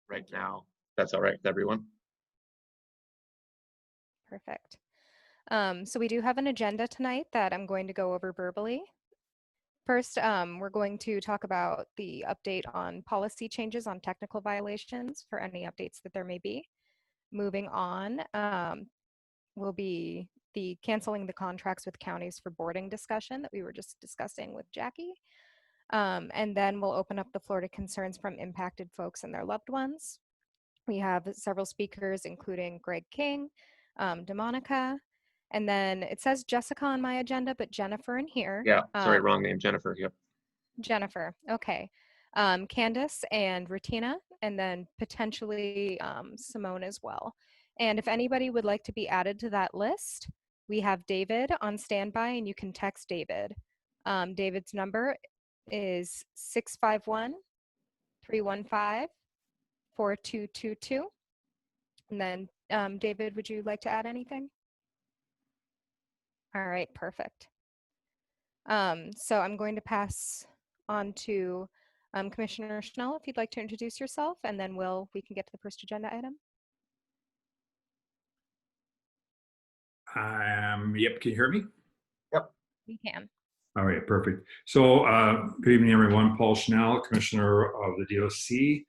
right now. That's all right with everyone. Perfect. So we do have an agenda tonight that I'm going to go over verbally. First, we're going to talk about the update on policy changes on technical violations for any updates that there may be. Moving on, will be the canceling the contracts with counties for boarding discussion that we were just discussing with Jackie. And then we'll open up the floor to concerns from impacted folks and their loved ones. We have several speakers, including Greg King, DeMonica, and then it says Jessica on my agenda, but Jennifer in here. Yeah, sorry, wrong name, Jennifer. Yep. Jennifer, okay. Candace and Rutina, and then potentially Simone as well. And if anybody would like to be added to that list, we have David on standby, and you can text David. David's number is 651-315-4222. And then, David, would you like to add anything? All right, perfect. So I'm going to pass on to Commissioner Schnell, if you'd like to introduce yourself, and then we can get to the first agenda item. Yep, can you hear me? Yep. We can. All right, perfect. So good evening, everyone. Paul Schnell, Commissioner of the DOC.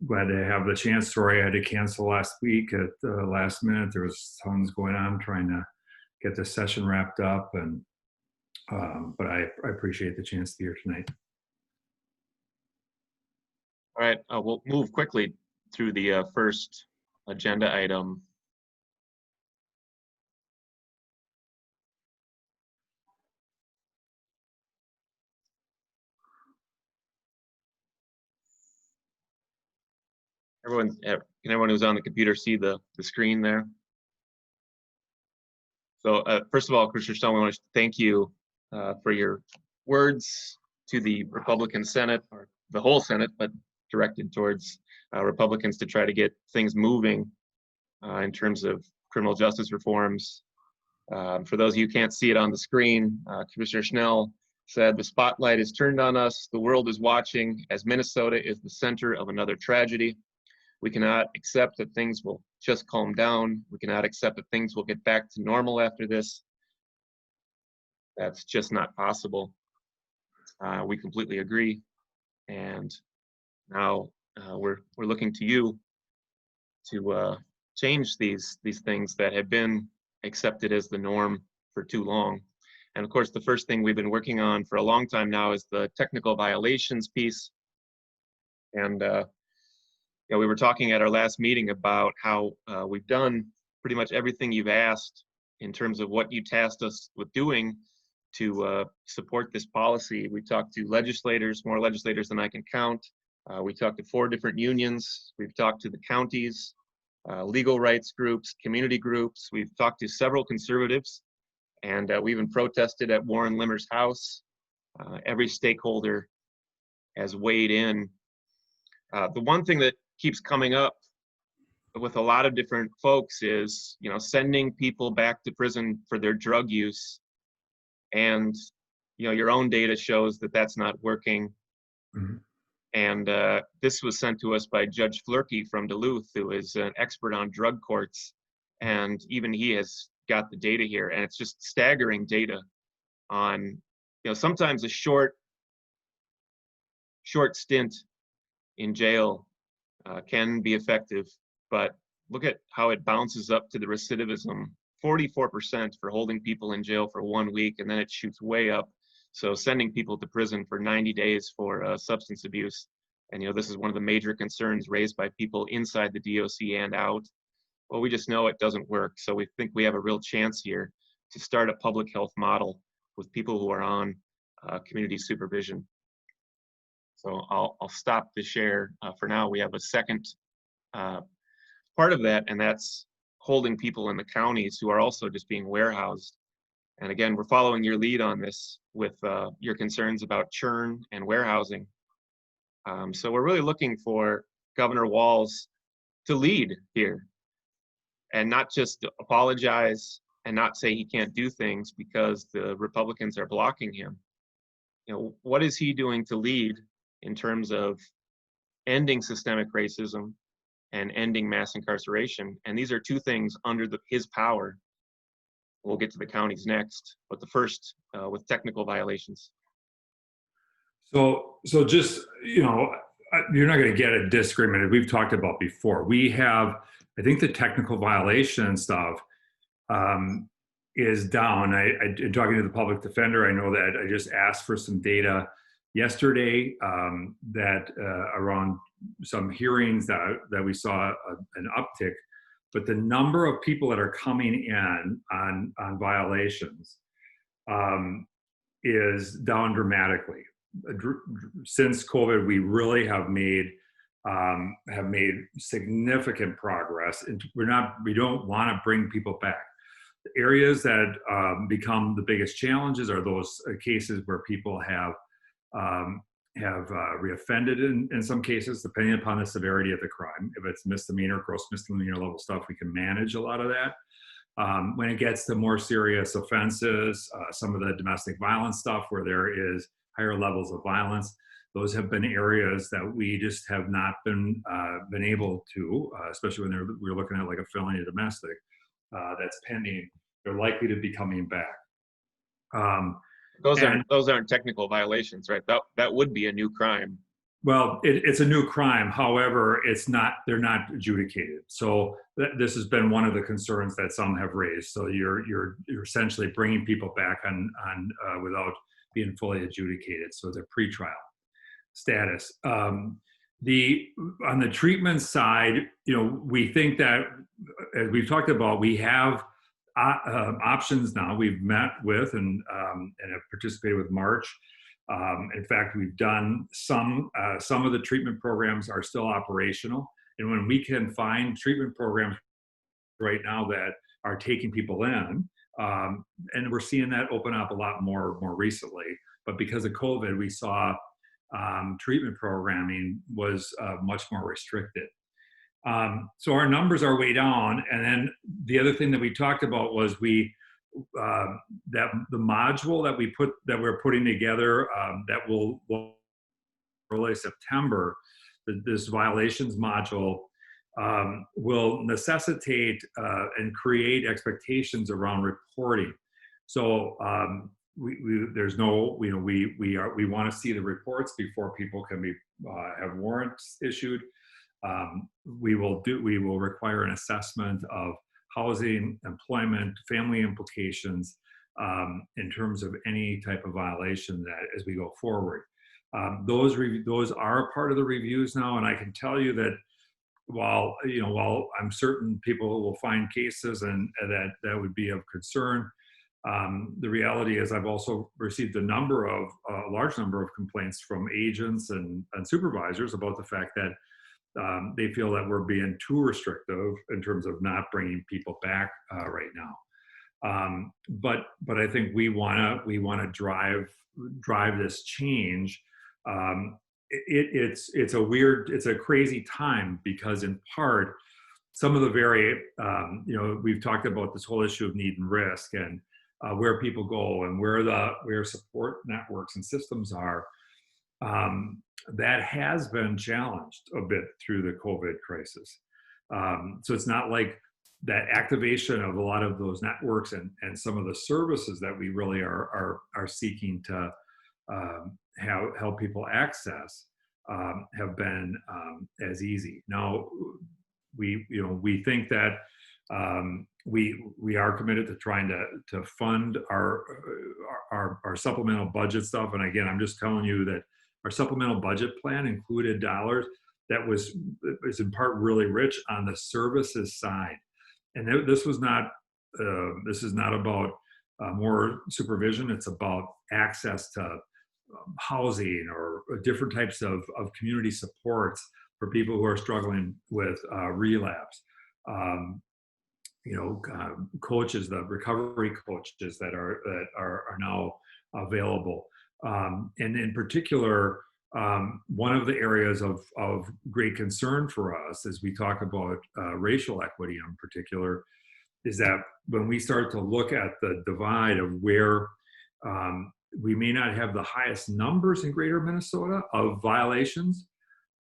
Glad to have the chance. Sorry I had to cancel last week at the last minute. There was tons going on trying to get the session wrapped up, and but I appreciate the chance to be here tonight. All right, we'll move quickly through the first agenda item. Can everyone who's on the computer see the screen there? So first of all, Commissioner Stone, we want to thank you for your words to the Republican Senate, or the whole Senate, but directed towards Republicans to try to get things moving in terms of criminal justice reforms. For those of you who can't see it on the screen, Commissioner Schnell said, "The spotlight is turned on us. The world is watching as Minnesota is the center of another tragedy. We cannot accept that things will just calm down. We cannot accept that things will get back to normal after this. That's just not possible." We completely agree. And now we're looking to you to change these things that have been accepted as the norm for too long. And of course, the first thing we've been working on for a long time now is the technical violations piece. And we were talking at our last meeting about how we've done pretty much everything you've asked in terms of what you tasked us with doing to support this policy. We talked to legislators, more legislators than I can count. We talked to 4 different unions. We've talked to the counties, legal rights groups, community groups. We've talked to several conservatives, and we even protested at Warren Limmer's house. Every stakeholder has weighed in. The one thing that keeps coming up with a lot of different folks is, sending people back to prison for their drug use. And, your own data shows that that's not working. Mm-hmm. And this was sent to us by Judge Flurkey from Duluth, who is an expert on drug courts. And even he has got the data here. And it's just staggering data on, sometimes a short stint in jail can be effective, but look at how it bounces up to the recidivism, 44% for holding people in jail for 1 week, and then it shoots way up. So sending people to prison for 90 days for substance abuse. And, this is one of the major concerns raised by people inside the DOC and out. Well, we just know it doesn't work. So we think we have a real chance here to start a public health model with people who are on community supervision. So I'll stop the share for now. We have a second part of that, and that's holding people in the counties who are also just being warehoused. And again, we're following your lead on this with your concerns about churn and warehousing. So we're really looking for Governor Walz to lead here and not just apologize and not say he can't do things because the Republicans are blocking him. What is he doing to lead in terms of ending systemic racism and ending mass incarceration. And these are two things under his power. We'll get to the counties next, but the first with technical violations. So just, you're not going to get a disagreement. We've talked about before. We have, I think the technical violation stuff is down. In talking to the public defender, I know that I just asked for some data yesterday that around some hearings that we saw an uptick, but the number of people that are coming in on violations is down dramatically. Since COVID, we really have made significant progress, and we don't want to bring people back. The areas that become the biggest challenges are those cases where people have reoffended in some cases, depending upon the severity of the crime. If it's misdemeanor, gross misdemeanor level stuff, we can manage a lot of that. When it gets to more serious offenses, some of the domestic violence stuff where there is higher levels of violence, those have been areas that we just have not been able to, especially when we're looking at like a felony domestic that's pending. They're likely to be coming back. Those aren't technical violations, right? That would be a new crime. Well, it's a new crime. However, they're not adjudicated. So this has been one of the concerns that some have raised. So you're essentially bringing people back on without being fully adjudicated. So they're pretrial status. On the treatment side, we think that, as we've talked about, we have options now. We've met with and have participated with March. In fact, we've done some of the treatment programs are still operational. And when we can find treatment programs right now that are taking people in, and we're seeing that open up a lot more recently. But because of COVID, we saw treatment programming was much more restricted. So our numbers are way down. And then the other thing that we talked about was that the module that we're putting together that will early September, this violations module will necessitate and create expectations around reporting. So we want to see the reports before people can have warrants issued. We will require an assessment of housing, employment, family implications in terms of any type of violation that as we go forward. Those are part of the reviews now, and I can tell you that while I'm certain people will find cases and that would be of concern, the reality is I've also received a large number of complaints from agents and supervisors about the fact that they feel that we're being too restrictive in terms of not bringing people back right now. But I think we want to drive this change. It's a crazy time because in part, some of the we've talked about this whole issue of need and risk and where people go and where support networks and systems are. That has been challenged a bit through the COVID crisis. So it's not like that activation of a lot of those networks and some of the services that we really are seeking to help people access have been as easy. Now, we think that we are committed to trying to fund our supplemental budget stuff. And again, I'm just telling you that our supplemental budget plan included dollars that was in part really rich on the services side. And this is not about more supervision. It's about access to housing or different types of community supports for people who are struggling with relapse. Coaches, the recovery coaches that are now available. And in particular, one of the areas of great concern for us as we talk about racial equity in particular is that when we start to look at the divide of where we may not have the highest numbers in greater Minnesota of violations,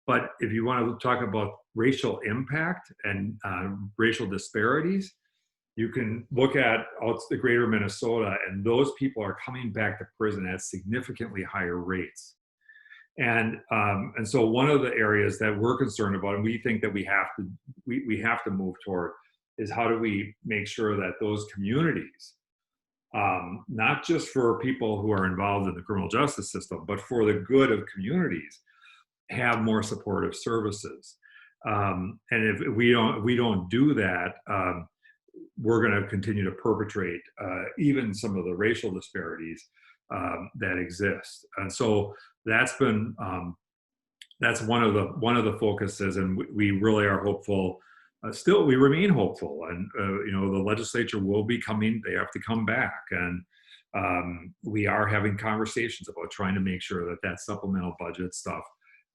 But if you want to talk about racial impact and racial disparities, you can look at the greater Minnesota, and those people are coming back to prison at significantly higher rates. And so one of the areas that we're concerned about, and we think that we have to move toward, is how do we make sure that those communities, not just for people who are involved in the criminal justice system, but for the good of communities, have more supportive services. And if we don't do that, we're going to continue to perpetrate even some of the racial disparities that exist. And so that's been that's one of the focuses, and we really are hopeful. Still, we remain hopeful, and the legislature will be coming. They have to come back, and we are having conversations about trying to make sure that supplemental budget stuff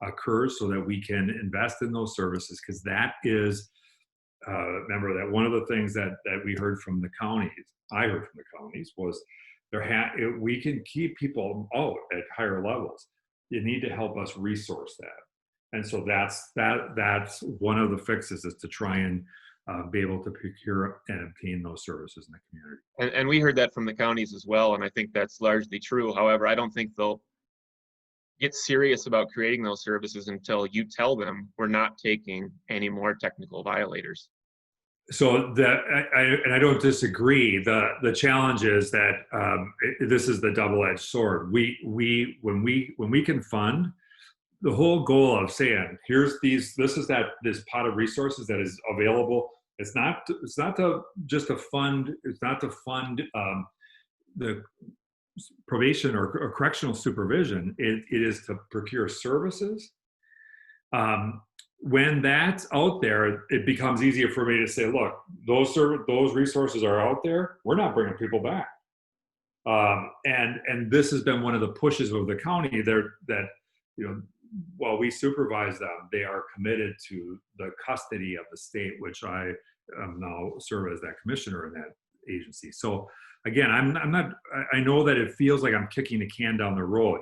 occurs so that we can invest in those services, because that is. Remember that one of the things that we heard from the counties, I heard from the counties, was we can keep people out at higher levels. You need to help us resource that, and so that's one of the fixes, is to try and be able to procure and obtain those services in the community. And we heard that from the counties as well, and I think that's largely true. However, I don't think they'll get serious about creating those services until you tell them we're not taking any more technical violators. So I don't disagree. The challenge is that this is the double-edged sword. When we can fund, the whole goal of saying this pot of resources that is available. It's not to fund the probation or correctional supervision. It is to procure services. When that's out there, it becomes easier for me to say, look, those resources are out there. We're not bringing people back. And this has been one of the pushes of the county there, that, while we supervise them, they are committed to the custody of the state, which I now serve as that commissioner in that agency. So again, I know that it feels like I'm kicking the can down the road.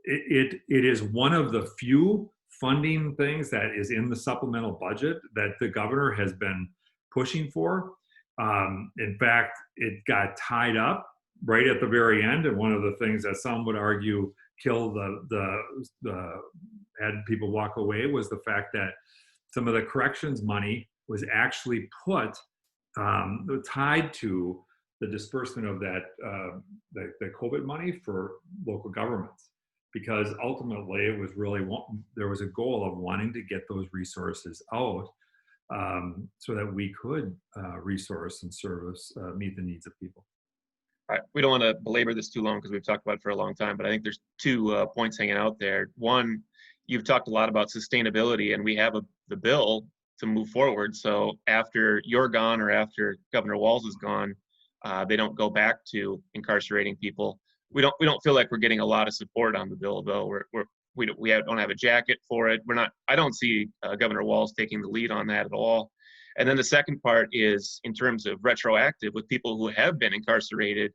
It is one of the few funding things that is in the supplemental budget that the governor has been pushing for. In fact, it got tied up right at the very end, and one of the things that some would argue killed had people walk away was the fact that some of the corrections money was actually tied to the disbursement of that the COVID money for local governments, because ultimately it was really there was a goal of wanting to get those resources out so that we could resource and service meet the needs of people. All right. We don't want to belabor this too long because we've talked about it for a long time, but I think there's two points hanging out there. One, you've talked a lot about sustainability, and we have the bill to move forward. So after you're gone, or after Governor Walz is gone, they don't go back to incarcerating people. We don't feel like we're getting a lot of support on the bill, though. We don't have a jacket for it. I don't see Governor Walz taking the lead on that at all. And then the second part is in terms of retroactive, with people who have been incarcerated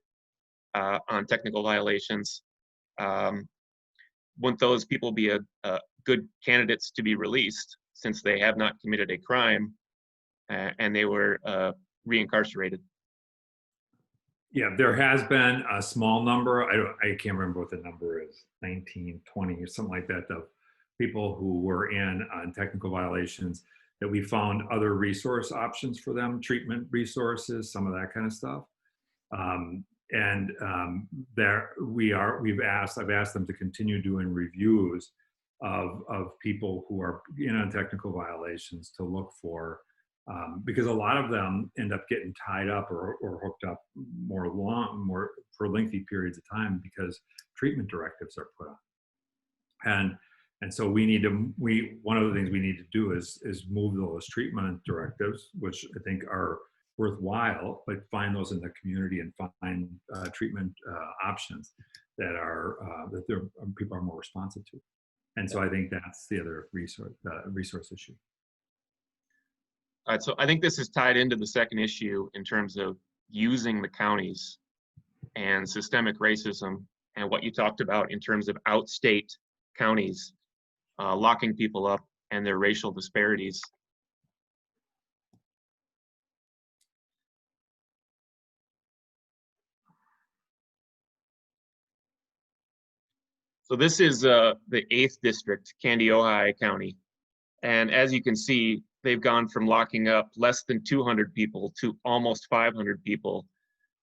on technical violations. Wouldn't those people be a good candidates to be released, since they have not committed a crime and they were reincarcerated? Yeah, there has been a small number. I can't remember what the number is, 19, 20 or something like that, of people who were in technical violations, that we found other resource options for them, treatment resources, some of that kind of stuff. I've asked them to continue doing reviews of people who are in on technical violations, to look for, because a lot of them end up getting tied up or hooked up more for lengthy periods of time, because treatment directives are put on. And so one of the things we need to do is move those treatment directives, which I think are worthwhile, but find those in the community and find treatment options that people are more responsive to. And so I think that's the other resource issue. All right, so I think this is tied into the second issue in terms of using the counties and systemic racism, and what you talked about in terms of outstate counties locking people up and their racial disparities. So this is the 8th district, Candy-Ojai County. And as you can see, they've gone from locking up less than 200 people to almost 500 people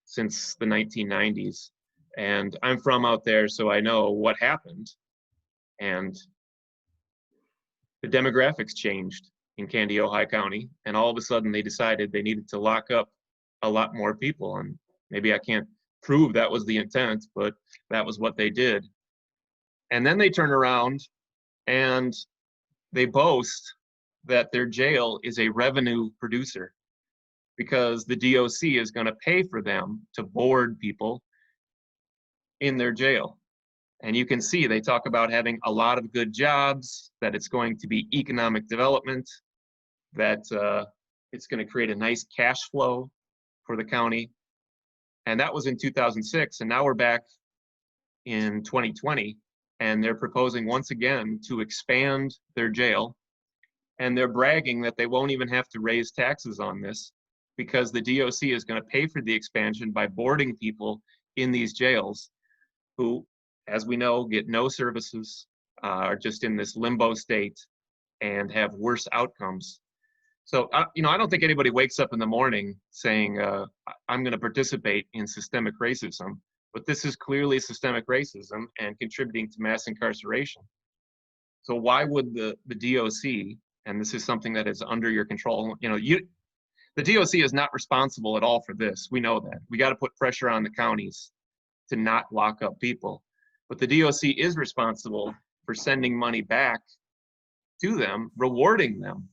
since the 1990s. And I'm from out there, so I know what happened. And the demographics changed in Candy-Ojai County. And all of a sudden they decided they needed to lock up a lot more people. And maybe I can't prove that was the intent, but that was what they did. And then they turn around and they boast that their jail is a revenue producer because the DOC is going to pay for them to board people in their jail. And you can see they talk about having a lot of good jobs, that it's going to be economic development, that it's going to create a nice cash flow for the county. And that was in 2006. And now we're back in 2020. And they're proposing once again to expand their jail. And they're bragging that they won't even have to raise taxes on this because the DOC is going to pay for the expansion by boarding people in these jails who, as we know, get no services, are just in this limbo state and have worse outcomes. So, I don't think anybody wakes up in the morning saying, I'm going to participate in systemic racism. But this is clearly systemic racism and contributing to mass incarceration. So why would the DOC, and this is something that is under your control, the DOC is not responsible at all for this. We know that. We got to put pressure on the counties to not lock up people. But the DOC is responsible for sending money back to them, rewarding them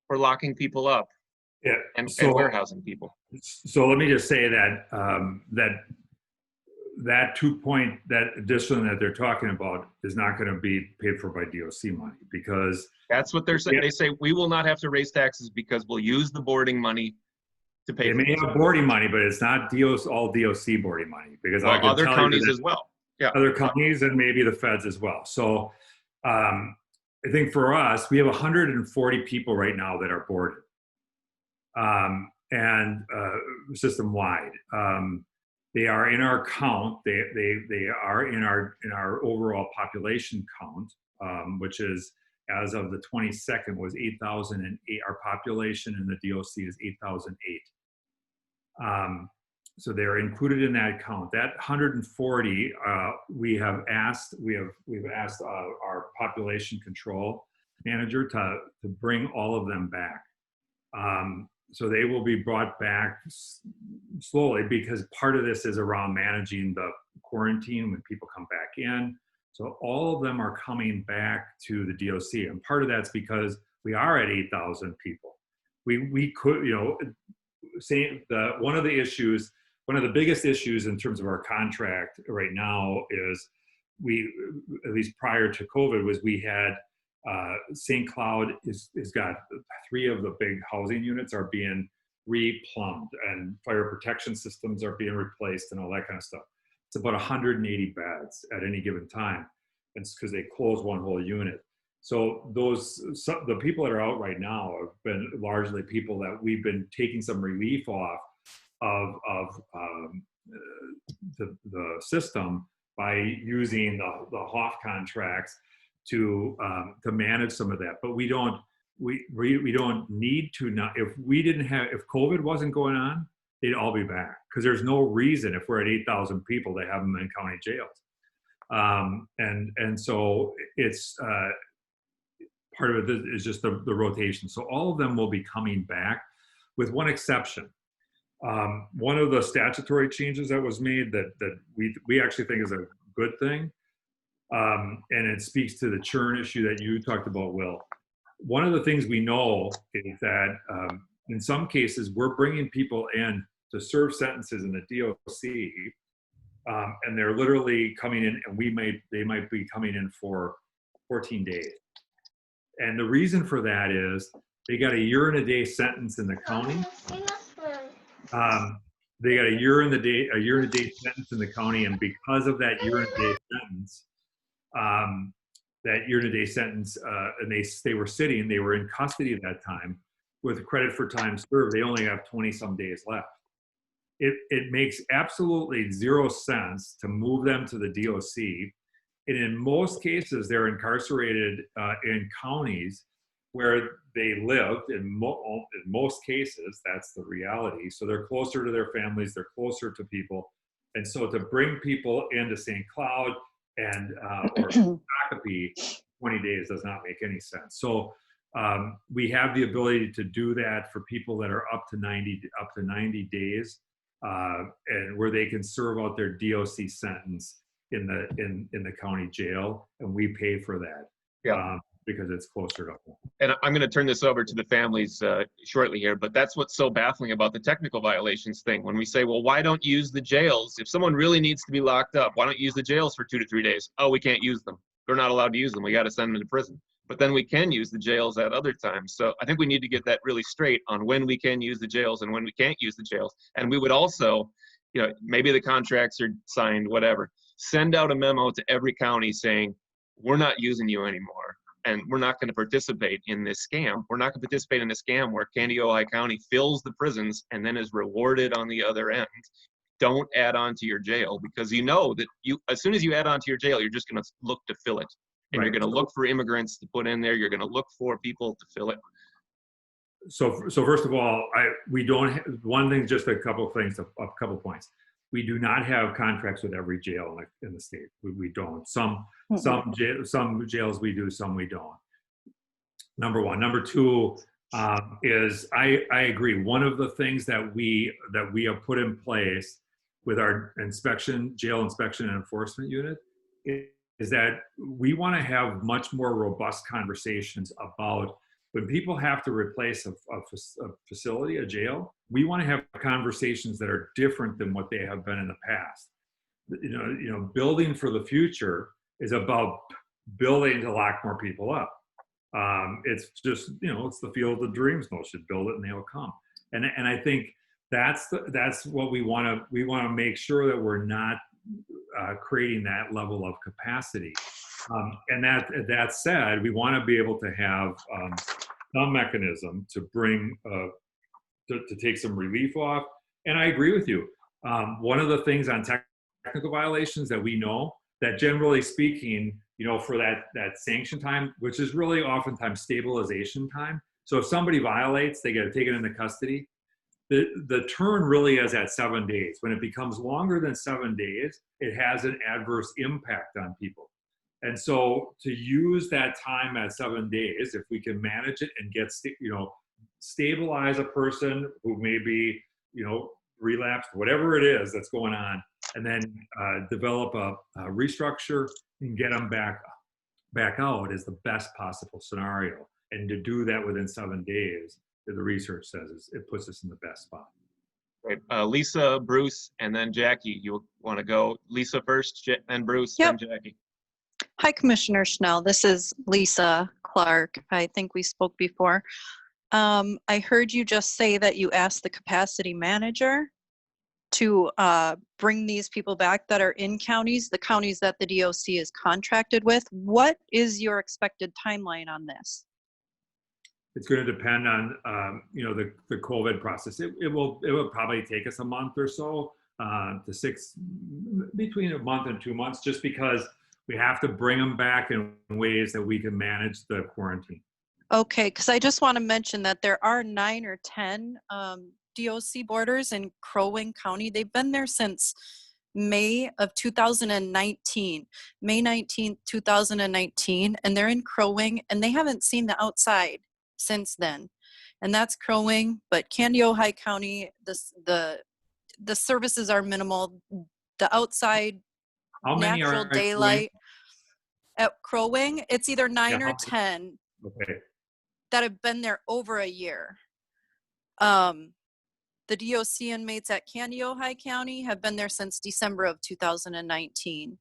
for locking people up and warehousing people. So let me just say that that that addition that they're talking about is not going to be paid for by DOC money because that's what they're saying. They say we will not have to raise taxes because we'll use the boarding money to pay. They may have boarding money, but it's not all DOC boarding money because other counties as well. Yeah, other counties and maybe the feds as well. So I think for us, we have 140 people right now that are boarded. And system wide. They are in our count. They are in our overall population count, which is as of the 22nd was 8,008. Our population in the DOC is 8,008. So they're included in that count. That 140, we've asked our population control manager to bring all of them back. So they will be brought back slowly because part of this is around managing the quarantine when people come back in. So all of them are coming back to the DOC. And part of that's because we are at 8,000 people. We could, one of the biggest issues in terms of our contract right now is at least prior to COVID, was we had St. Cloud is got 3 of the big housing units are being replumbed and fire protection systems are being replaced and all that kind of stuff. It's about 180 beds at any given time. It's because they close one whole unit. So the people that are out right now have been largely people that we've been taking some relief off of the system by using the HOF contracts to manage some of that. But we don't need to not. If COVID wasn't going on, they'd all be back because there's no reason if we're at 8,000 people to have them in county jails. And so it's part of it is just the rotation. So all of them will be coming back with one exception. One of the statutory changes that was made that we actually think is a good thing, and it speaks to the churn issue that you talked about, Will. One of the things we know is that in some cases we're bringing people in to serve sentences in the DOC, and they're literally coming in, and they might be coming in for 14 days. And the reason for that is they got a year and a day sentence in the county. They got a year and a day sentence in the county, and because of that year and a day sentence, that year-to-day sentence, and they were sitting, they were in custody at that time with credit for time served. They only have 20 some days left. It makes absolutely zero sense to move them to the DOC. And in most cases, they're incarcerated in counties where they lived. In most cases, that's the reality. So they're closer to their families, they're closer to people. And so to bring people into St. Cloud and or Shakopee, 20 days does not make any sense. So we have the ability to do that for people that are up to 90 days, and where they can serve out their DOC sentence in the county jail, and we pay for that. Yeah. Because it's closer to home. And I'm going to turn this over to the families shortly here, but that's what's so baffling about the technical violations thing. When we say, well, why don't you use the jails? If someone really needs to be locked up, why don't you use the jails for 2 to 3 days? Oh, we can't use them. We're not allowed to use them. We got to send them to prison. But then we can use the jails at other times. So I think we need to get that really straight on when we can use the jails and when we can't use the jails. And we would also, maybe the contracts are signed, whatever. Send out a memo to every county saying, we're not using you anymore. And we're not going to participate in this scam. We're not going to participate in a scam where Candy-Ojai County fills the prisons and then is rewarded on the other end. Don't add on to your jail, because you know that as soon as you add on to your jail, you're just going to look to fill it. And Right. You're going to look for immigrants to put in there. You're going to look for people to fill it. So first of all, we don't have, one thing, just a couple of things, a couple of points. We do not have contracts with every jail in the state. We don't. Some jails we do, some we don't. Number one. Number two is I agree. One of the things that we have put in place with our jail inspection and enforcement unit is that we want to have much more robust conversations about when people have to replace a facility, a jail. We want to have conversations that are different than what they have been in the past. Building for the future is about building to lock more people up. It's just, it's the field of dreams notion. Build it and they'll come. And I think that's what we want to. We want to make sure that we're not creating that level of capacity. And that said, we want to be able to have some mechanism to bring to take some relief off. And I agree with you. One of the things on technical violations that we know that, generally speaking, for that sanction time, which is really oftentimes stabilization time. So if somebody violates, they get taken into custody. The turn really is at 7 days. When it becomes longer than 7 days, it has an adverse impact on people. And so to use that time at 7 days, if we can manage it and get, stabilize a person who may be, relapsed, whatever it is that's going on, and then develop a restructure and get them back out is the best possible scenario. And to do that within 7 days, the research says it puts us in the best spot. Right. Lisa, Bruce, and then Jackie. You want to go Lisa first, then Bruce, Yep. then Jackie. Hi, Commissioner Schnell. This is Lisa Clark. I think we spoke before. I heard you just say that you asked the capacity manager to bring these people back that are in counties, the counties that the DOC is contracted with. What is your expected timeline on this? It's going to depend on the COVID process. It will probably take us a month or so between a month and 2 months, just because we have to bring them back in ways that we can manage the quarantine. Okay, because I just want to mention that there are 9 or 10 DOC boarders in Crow Wing County. They've been there since May of 2019, May 19th, 2019, and they're in Crow Wing, and they haven't seen the outside since then. And that's Crow Wing, but Candy-Ojai County, the services are minimal. The outside How many natural are daylight at Crow Wing, it's either 9 or 10 okay. that have been there over a year. The DOC inmates at Candy-Ojai County have been there since December of 2019.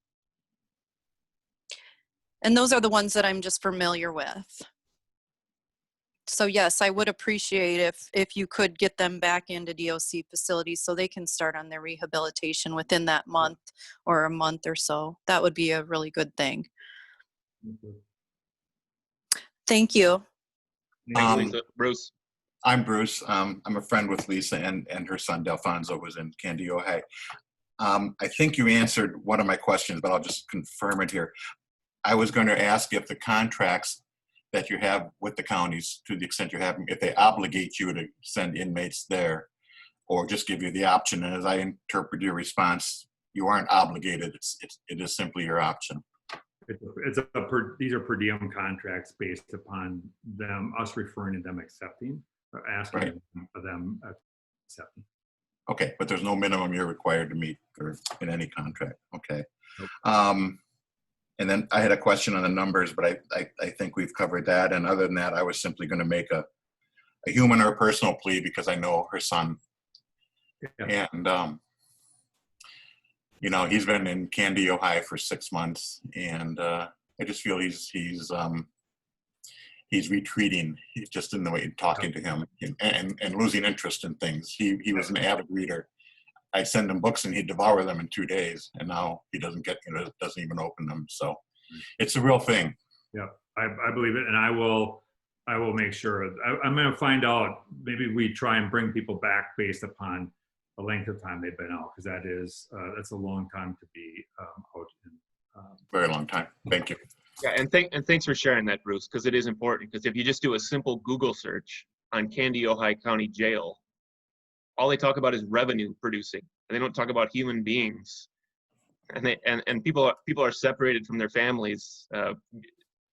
And those are the ones that I'm just familiar with. So yes, I would appreciate if you could get them back into DOC facilities so they can start on their rehabilitation within that month or a month or so. That would be a really good thing. Thank you. Thank you, Lisa. Bruce. I'm Bruce. I'm a friend with Lisa and her son Delfonso was in Candy, Ohio. I think you answered one of my questions, but I'll just confirm it here. I was going to ask if the contracts that you have with the counties, to the extent you have them, if they obligate you to send inmates there or just give you the option. And as I interpret your response, you aren't obligated. It is simply your option. These are per diem contracts based upon us referring to them accepting, or asking Right. them accepting. Okay, but there's no minimum you're required to meet or in any contract. Okay. Nope. And then I had a question on the numbers, but I think we've covered that. And other than that, I was simply going to make a human or personal plea because I know her son. Yeah. And, you know, he's been in Candy, Ohio for 6 months. And I just feel he's retreating. He's just in the way talking to him and losing interest in things. He was an avid reader. I send him books and he'd devour them in 2 days, and now he doesn't even open them. So it's a real thing. Yeah, I believe it, and I will make sure. I'm going to find out. Maybe we try and bring people back based upon the length of time they've been out, because that's a long time to be out. Very long time. Thank you. Yeah, and thanks for sharing that, Bruce, because it is important. Because if you just do a simple Google search on Candy, Ohio County Jail, all they talk about is revenue producing, and they don't talk about human beings. And people are separated from their families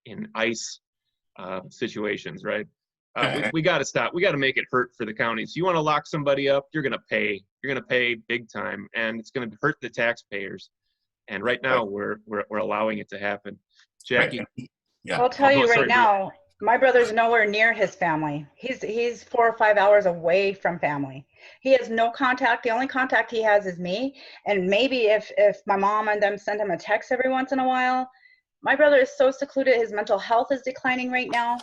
in ICE situations, right? We got to stop. We got to make it hurt for the counties. You want to lock somebody up, you're going to pay. You're going to pay big time, and it's going to hurt the taxpayers. And right now, we're allowing it to happen. Jackie. Right. Yeah. I'll tell you sorry, right now, my brother's nowhere near his family. He's 4 or 5 hours away from family. He has no contact. The only contact he has is me. And maybe if my mom and them send him a text every once in a while. My brother is so secluded. His mental health is declining right now.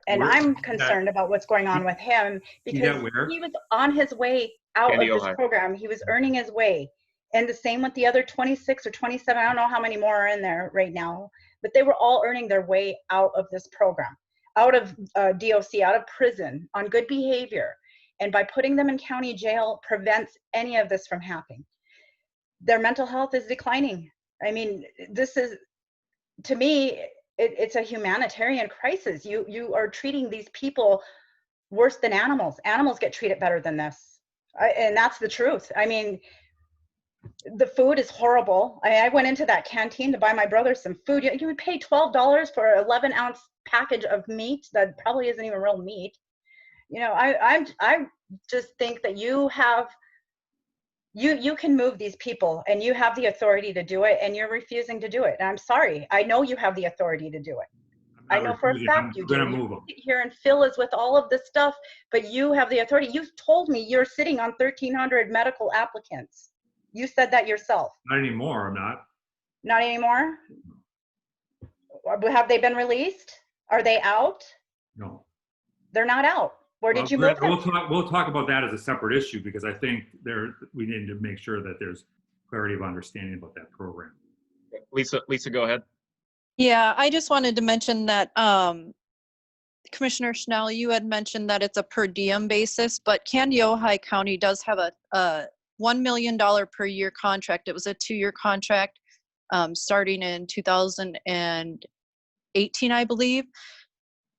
And I'm concerned about what's going on with him, because he was on his way out Candy, of this Ohio. program. He was earning his way. And the same with the other 26 or 27. I don't know how many more are in there right now, but they were all earning their way out of this program, out of DOC, out of prison, on good behavior. And by putting them in county jail prevents any of this from happening. Their mental health is declining. I mean, this is, to me, it's a humanitarian crisis. You are treating these people worse than animals. Animals get treated better than this. And that's the truth. I mean, the food is horrible. I went into that canteen to buy my brother some food. You would pay $12 for an 11-ounce package of meat that probably isn't even real meat. You know, I just think that you can move these people, and you have the authority to do it, and you're refusing to do it. And I'm sorry. I know you have the authority to do it. I know for a fact you do. You sit here and fill us with all of this stuff, but you have the authority. You've told me you're sitting on 1,300 medical applicants. You said that yourself. Not anymore. I'm not. Not anymore? Have they been released? Are they out? No. They're not out. Where did you move them? We'll talk about that as a separate issue, because I think we need to make sure that there's clarity of understanding about that program. Lisa, go ahead. Yeah, I just wanted to mention that Commissioner Schnell, you had mentioned that it's a per diem basis, but Candy, Ohio County does have a $1 million per year contract. It was a 2-year contract starting in 2018, I believe,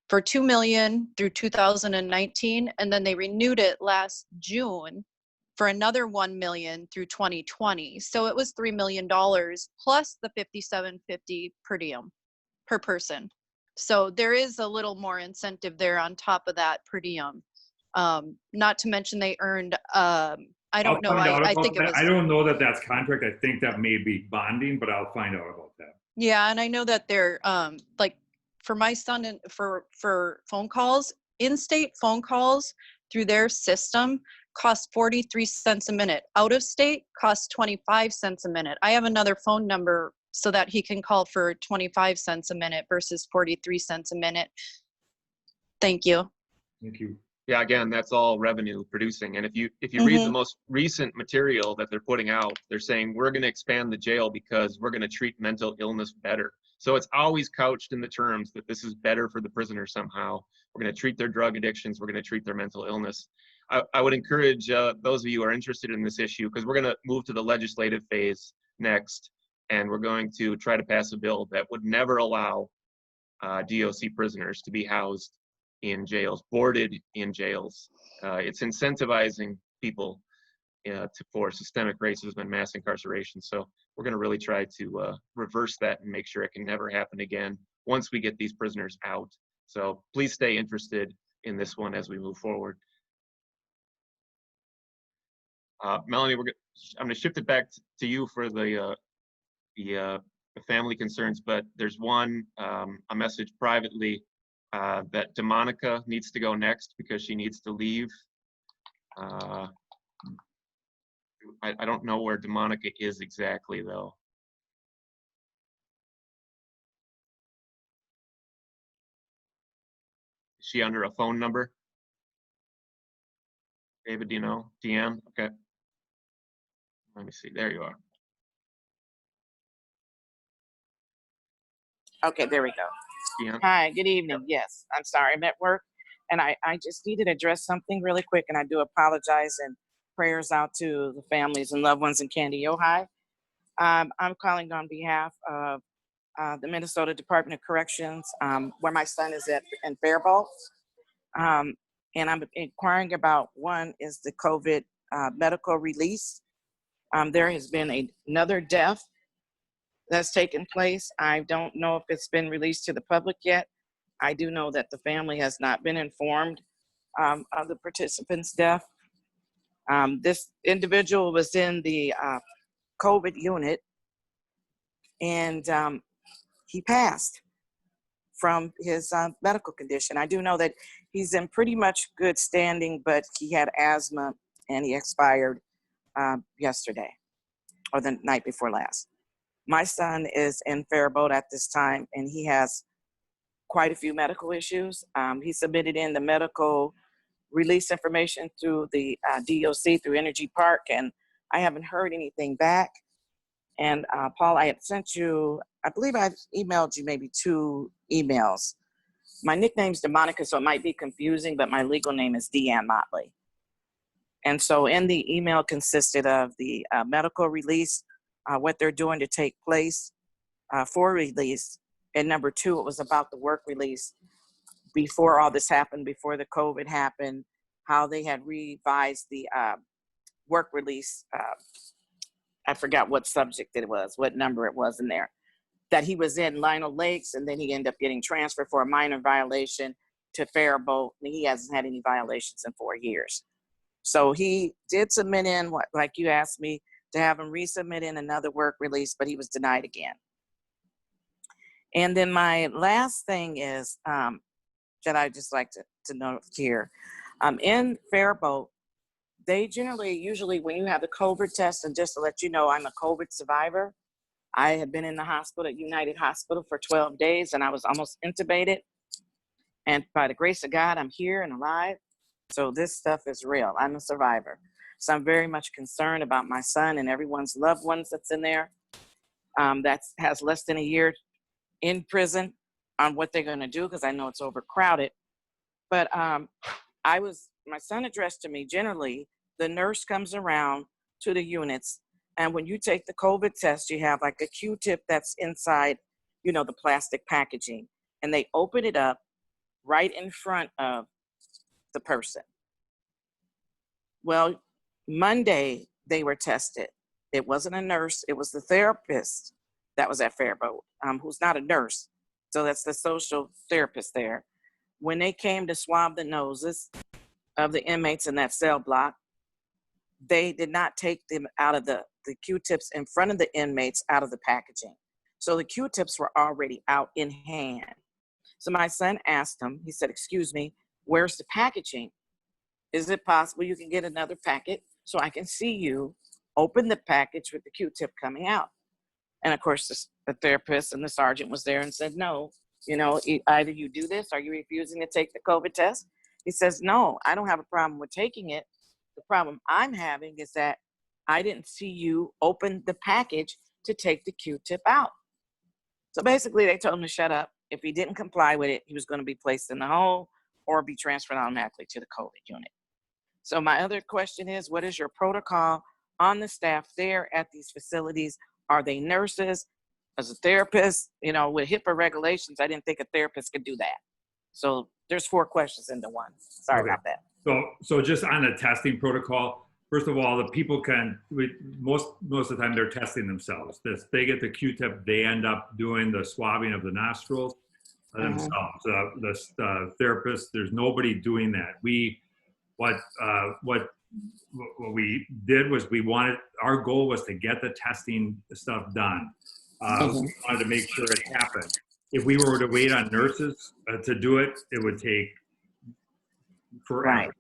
for $2 million through 2019, and then they renewed it last June for another $1 million through 2020. So it was $3 million plus the $57.50 per diem per person. So there is a little more incentive there on top of that per diem. Not to mention they earned, I don't know. I think it was. I don't know that that's contract. I think that may be bonding, but I'll find out about that. Yeah, and I know that they're like for my son and for phone calls, in-state phone calls through their system cost 43 cents a minute. Out of state costs 25 cents a minute. I have another phone number so that he can call for 25 cents a minute versus 43 cents a minute. Thank you. Thank you. Yeah, again, that's all revenue producing. And if you read the most recent material that they're putting out, they're saying we're going to expand the jail because we're going to treat mental illness better. So it's always couched in the terms that this is better for the prisoner somehow. We're going to treat their drug addictions. We're going to treat their mental illness. I would encourage those of you who are interested in this issue, because we're going to move to the legislative phase next, and we're going to try to pass a bill that would never allow DOC prisoners to be housed in jails, boarded in jails. It's incentivizing people for systemic racism and mass incarceration. So we're going to really try to reverse that and make sure it can never happen again once we get these prisoners out. So please stay interested in this one as we move forward. Melanie, I'm going to shift it back to you for the family concerns, but there's one, a message privately that DeMonica needs to go next because she needs to leave. I don't know where DeMonica is exactly though. Is she under a phone number? David, do you know? Deanne? Okay. Let me see. There you are. Okay, there we go. Deanne? Hi, good evening. Yes, I'm sorry, I'm at work, and I just needed to address something really quick, and I do apologize, and prayers out to the families and loved ones in Candy, Ohio. I'm calling on behalf of the Minnesota Department of Corrections, where my son is at in Faribault. And I'm inquiring about, one is the COVID medical release. There has been another death that's taken place. I don't know if it's been released to the public yet. I do know that the family has not been informed of the participant's death. This individual was in the COVID unit, and he passed from his medical condition. I do know that he's in pretty much good standing, but he had asthma and he expired yesterday or the night before last. My son is in Faribault at this time, and he has quite a few medical issues. He submitted in the medical release information through the DOC, through Energy Park, and I haven't heard anything back. And Paul, I had sent you, I believe I emailed you maybe 2 emails. My nickname's DeMonica, so it might be confusing, but my legal name is Deanne Motley. And so in the email consisted of the medical release, what they're doing to take place for release. And number 2, it was about the work release before all this happened, before the COVID happened, how they had revised the work release. I forgot what subject it was, what number it was in there, that he was in Lionel Lakes, and then he ended up getting transferred for a minor violation to Faribault, and he hasn't had any violations in 4 years. So he did submit in, like you asked me, to have him resubmit in another work release, but he was denied again. And then my last thing is that I just like to note here. In Faribault, they usually when you have the COVID test, and just to let you know, I'm a COVID survivor. I had been in the hospital at United Hospital for 12 days, and I was almost intubated. And by the grace of God, I'm here and alive. So this stuff is real. I'm a survivor. So I'm very much concerned about my son and everyone's loved ones that's in there that has less than a year in prison on what they're going to do, because I know it's overcrowded. But my son addressed to me, generally, the nurse comes around to the units, and when you take the COVID test, you have like a Q-tip that's inside, the plastic packaging, and they open it up right in front of the person. Well, Monday, they were tested. It wasn't a nurse. It was the therapist that was at Faribault, who's not a nurse. So that's the social therapist there. When they came to swab the noses of the inmates in that cell block, they did not take them out of the Q-tips in front of the inmates out of the packaging. So the Q-tips were already out in hand. So my son asked him, he said, "Excuse me, where's the packaging? Is it possible you can get another packet so I can see you open the package with the Q-tip coming out?" And of course, the therapist and the sergeant was there and said, "No, either you do this or you're refusing to take the COVID test, He says, no, I don't have a problem with taking it. The problem I'm having is that I didn't see you open the package to take the Q-tip out. So basically they told him to shut up. If he didn't comply with it, he was going to be placed in the hole or be transferred automatically to the COVID unit. So my other question is, what is your protocol on the staff there at these facilities? Are they nurses? As a therapist, you know, with HIPAA regulations, I didn't think a therapist could do that. So there's 4 questions into one. Sorry about that. So just on the testing protocol, first of all, the people most of the time they're testing themselves. They get the Q-tip, they end up doing the swabbing of the nostrils themselves. The therapist, there's nobody doing that. What we did was our goal was to get the testing stuff done. We wanted to make sure it happened. If we were to wait on nurses to do it, it would take forever. Right.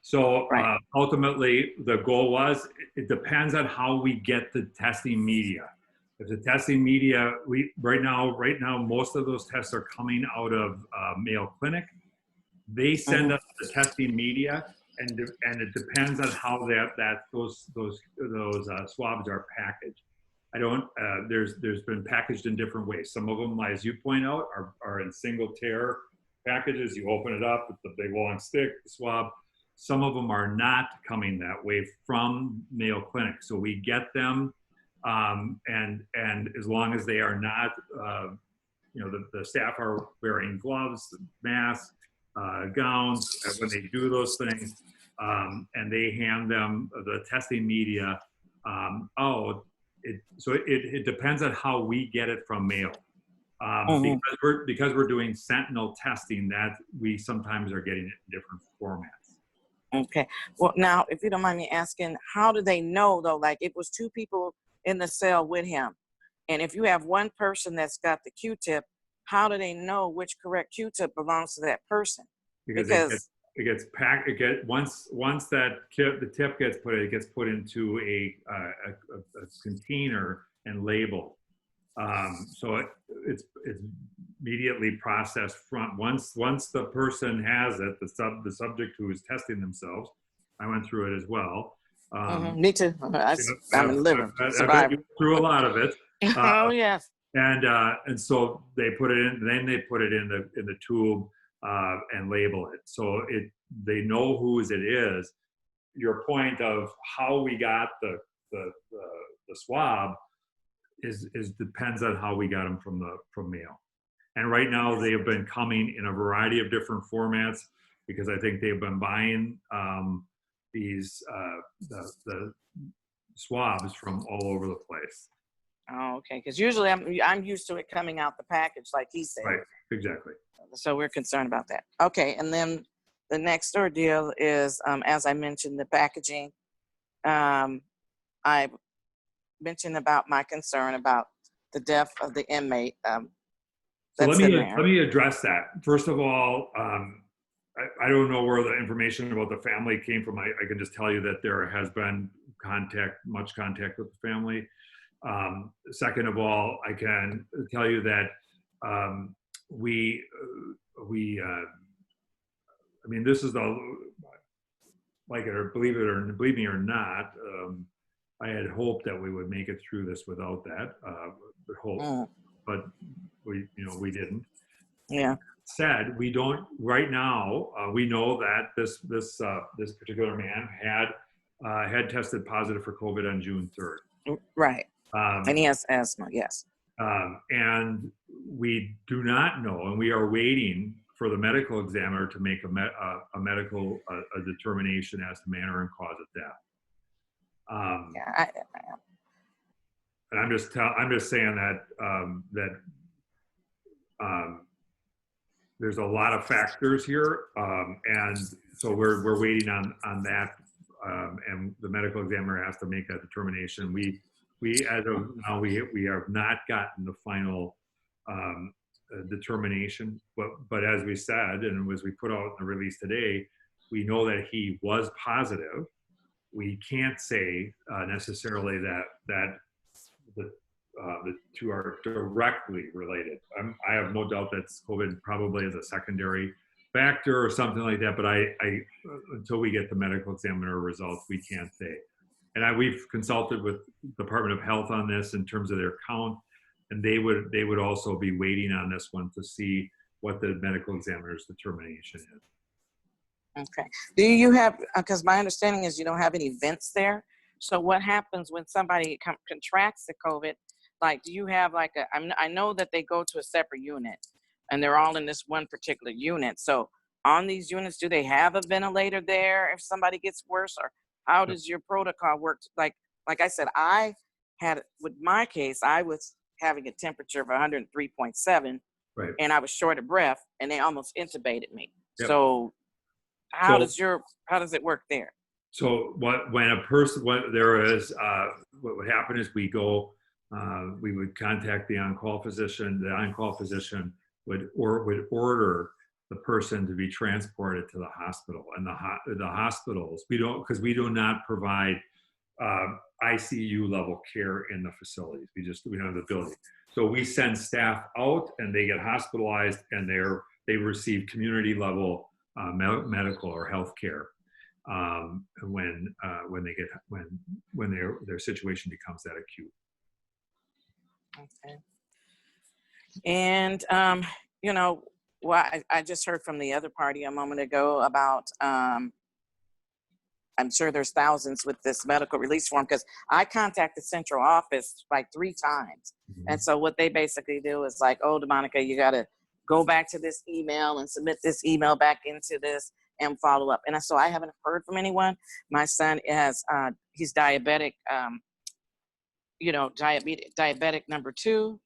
So ultimately, the goal was, it depends on how we get the testing media. If the testing media, right now, most of those tests are coming out of Mayo Clinic. They send us the testing media, and it depends on how those swabs are packaged. There's been packaged in different ways. Some of them, as you point out, are in single tear packages. You open it up with the big long stick, the swab. Some of them are not coming that way from Mayo Clinic. So we get them, and as long as they are not, the staff are wearing gloves, masks, gowns when they do those things, and they hand them the testing media out. So it depends on how we get it from Mayo. Because we're doing sentinel testing, that we sometimes are getting it in different formats. Okay. Well, now, if you don't mind me asking, how do they know though? Like, it was 2 people in the cell with him, and if you have one person that's got the Q-tip, how do they know which correct Q-tip belongs to that person? Because it gets packed. Once the tip gets put, it gets put into a container and labeled. So it's immediately processed from once the person has it, the subject who is testing themselves. I went through it as well. Me too. I'm a liver survivor. Through a lot of it. Oh yes. And so they put it in. Then they put it in the tube and label it. So they know whose it is. Your point of how we got the swab is depends on how we got them from Mayo. And right now they have been coming in a variety of different formats, because I think they've been buying these the swabs from all over the place. Oh, okay. Because usually I'm used to it coming out the package, like he said. Right. Exactly. So we're concerned about that. Okay, and then the next ordeal is, as I mentioned, the packaging. I mentioned about my concern about the death of the inmate. So let me address that. First of all, I don't know where the information about the family came from. I can just tell you that there has been much contact with the family. Second of all, I can tell you that I mean, this is like it or believe me or not, I had hoped that we would make it through this without that, but we didn't. Yeah. Said we don't right now. We know that this particular man had tested positive for COVID on June 3rd. Right. And he has asthma. Yes. And we do not know, and we are waiting for the medical examiner to make a medical determination as to manner and cause of death. And I'm just saying that there's a lot of factors here, and so we're waiting on that, and the medical examiner has to make that determination. We as of now we have not gotten the final determination, but as we said, and as we put out in the release today, we know that he was positive. We can't say necessarily that the two are directly related. I have no doubt that COVID probably is a secondary factor or something like that, but I until we get the medical examiner results, we can't say. And we've consulted with Department of Health on this in terms of their count, and they would also be waiting on this one to see what the medical examiner's determination is. Okay. Do you have, because my understanding is you don't have any vents there. So what happens when somebody contracts the COVID? Like, do you have like I know that they go to a separate unit and they're all in this one particular unit. So on these units, do they have a ventilator there if somebody gets worse, or how does your protocol work? Like I said, I had, with my case, I was having a temperature of 103.7, Right. and I was short of breath, and they almost intubated me. Yep. So how does it work there? So what would happen is we would contact the on-call physician. The on-call physician would order the person to be transported to the hospital. And the hospitals, we do not provide ICU level care in the facilities. We don't have the ability. So we send staff out and they get hospitalized, and they receive community level medical or health care when their situation becomes that acute. Okay. And I just heard from the other party a moment ago about I'm sure there's thousands with this medical release form, because I contacted central office like 3 times. Mm-hmm. And so what they basically do is like, oh, DeMonica, you got to go back to this email and submit this email back into this and follow up. And so I haven't heard from anyone. My son he's diabetic, diabetic number 2.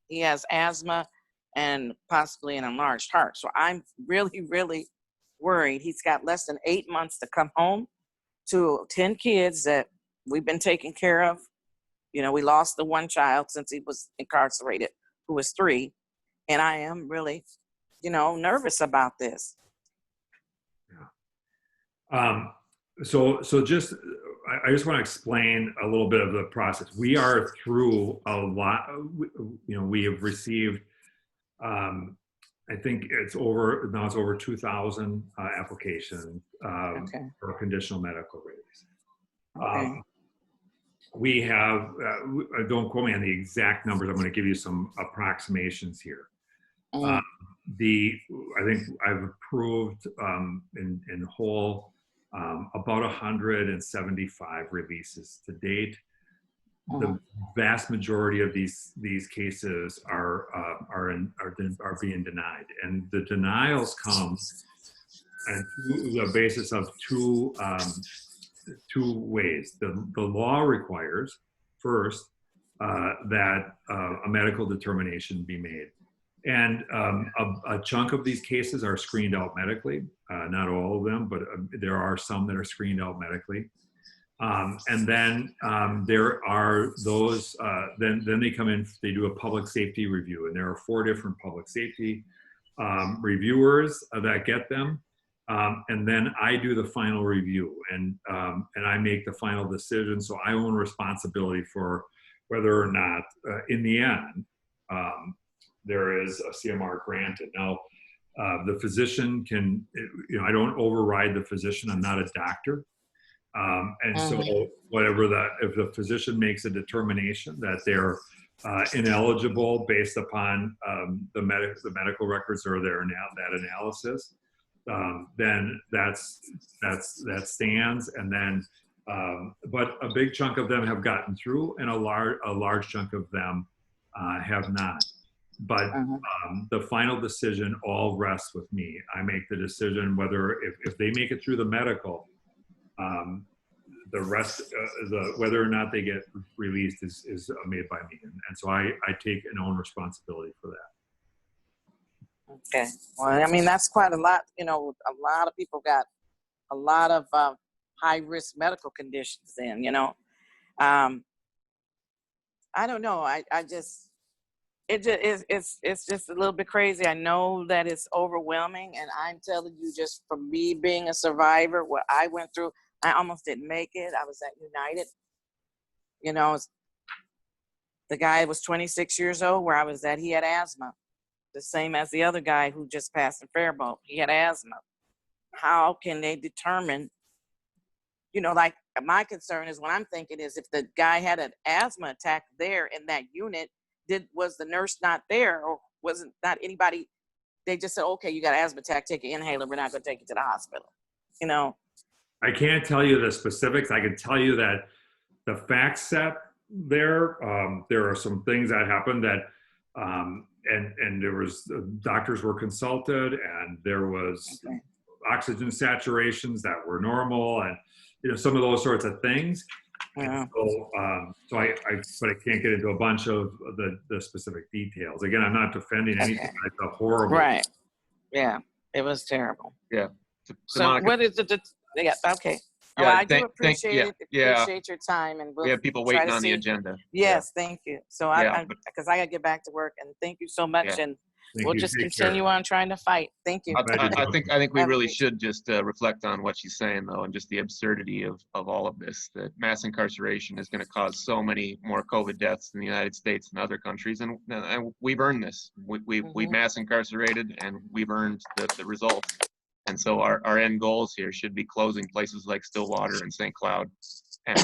He has asthma and possibly an enlarged heart. So I'm really, really worried. He's got less than 8 months to come home to 10 kids that we've been taking care of. We lost the one child since he was incarcerated, who was 3. And I am really, nervous about this. Yeah. So I just want to explain a little bit of the process. We are through a lot. We have received, I think it's over 2,000 applications for conditional medical release. Okay. We have, don't quote me on the exact numbers. I'm going to give you some approximations here. I think I've approved in whole about 175 releases to date. The vast majority of these cases are being denied, and the denials come on the basis of two ways. The law requires first that a medical determination be made. And a chunk of these cases are screened out medically. Not all of them, but there are some that are screened out medically. And then there are those, then they come in, they do a public safety review. And there are 4 different public safety reviewers that get them. And then I do the final review, and I make the final decision. So I own responsibility for whether or not, in the end, there is a CMR granted. Now, the physician can, I don't override the physician. I'm not a doctor. And so if the physician makes a determination that they're ineligible based upon the medical records or that analysis, then that stands. And then, but a big chunk of them have gotten through, and a large chunk of them have not. But the final decision all rests with me. I make the decision whether if they make it through the medical, the rest, whether or not they get released is made by me. And so I take an own responsibility for that. Okay. Well, I mean, that's quite a lot. A lot of people got a lot of high risk medical conditions then, I don't know. It's just a little bit crazy. I know that it's overwhelming, and I'm telling you, just from me being a survivor, what I went through, I almost didn't make it. I was at United. The guy was 26 years old where I was at. He had asthma. the same as the other guy who just passed in Faribault. He had asthma. How can they determine, like my concern is what I'm thinking is if the guy had an asthma attack there in that unit, was the nurse not there or wasn't not anybody? They just said, okay, you got an asthma attack, take an inhaler. We're not going to take you to the hospital. I can't tell you the specifics. I can tell you that the fact set there are some things that happened that and there was doctors were consulted and there was oxygen saturations that were normal and some of those sorts of things. Yeah. So I can't get into a bunch of the specific details. Again, I'm not defending anything. Okay. It's a horrible. Right. Yeah. It was terrible. Yeah. So Monica, what is it? Yeah. Okay. Yeah, Well, I do appreciate it. yeah. Appreciate your time, and we have people try waiting to on the see. agenda. Yes, thank you. So Yeah, because I got to get back to work, and thank you so much, Yeah. and Thank we'll you. just Take continue care. on trying to fight. Thank you. I think we Have a really great should just reflect on what she's saying though, and just the absurdity of all of this. That mass incarceration is going to cause so many more COVID deaths in the United States and other countries, and we've earned this. We mass incarcerated, and we've earned the results. And so our end goals here should be closing places like Stillwater and St. Cloud, and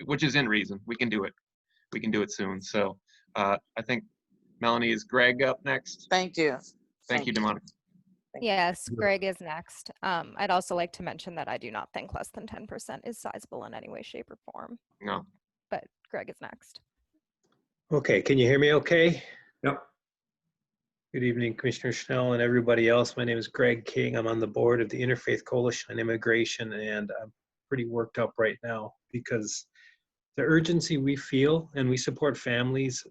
which is in reason. We can do it. We can do it soon. So I think Melanie, is Greg up next? Thank you. Thank you, DeMonica. Yes, Greg is next. I'd also like to mention that I do not think less than 10% is sizable in any way, shape, or form, No. but Greg is next. Okay, can you hear me okay? Yep. Good evening, Commissioner Schnell and everybody else. My name is Greg King. I'm on the board of the Interfaith Coalition on Immigration, and I'm pretty worked up right now because the urgency we feel, and we support families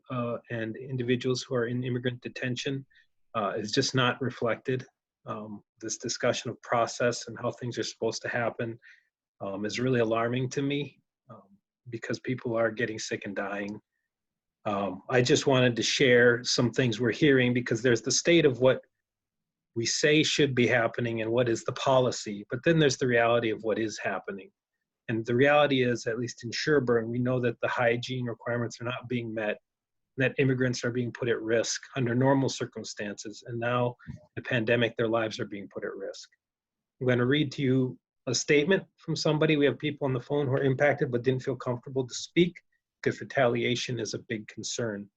and individuals who are in immigrant detention, is just not reflected. This discussion of process and how things are supposed to happen is really alarming to me because people are getting sick and dying. I just wanted to share some things we're hearing because there's the state of what we say should be happening and what is the policy, but then there's the reality of what is happening. And the reality is, at least in Sherburne, we know that the hygiene requirements are not being met, and that immigrants are being put at risk under normal circumstances. And now, the pandemic, their lives are being put at risk. I'm going to read to you a statement from somebody. We have people on the phone who are impacted but didn't feel comfortable to speak because retaliation is a big concern.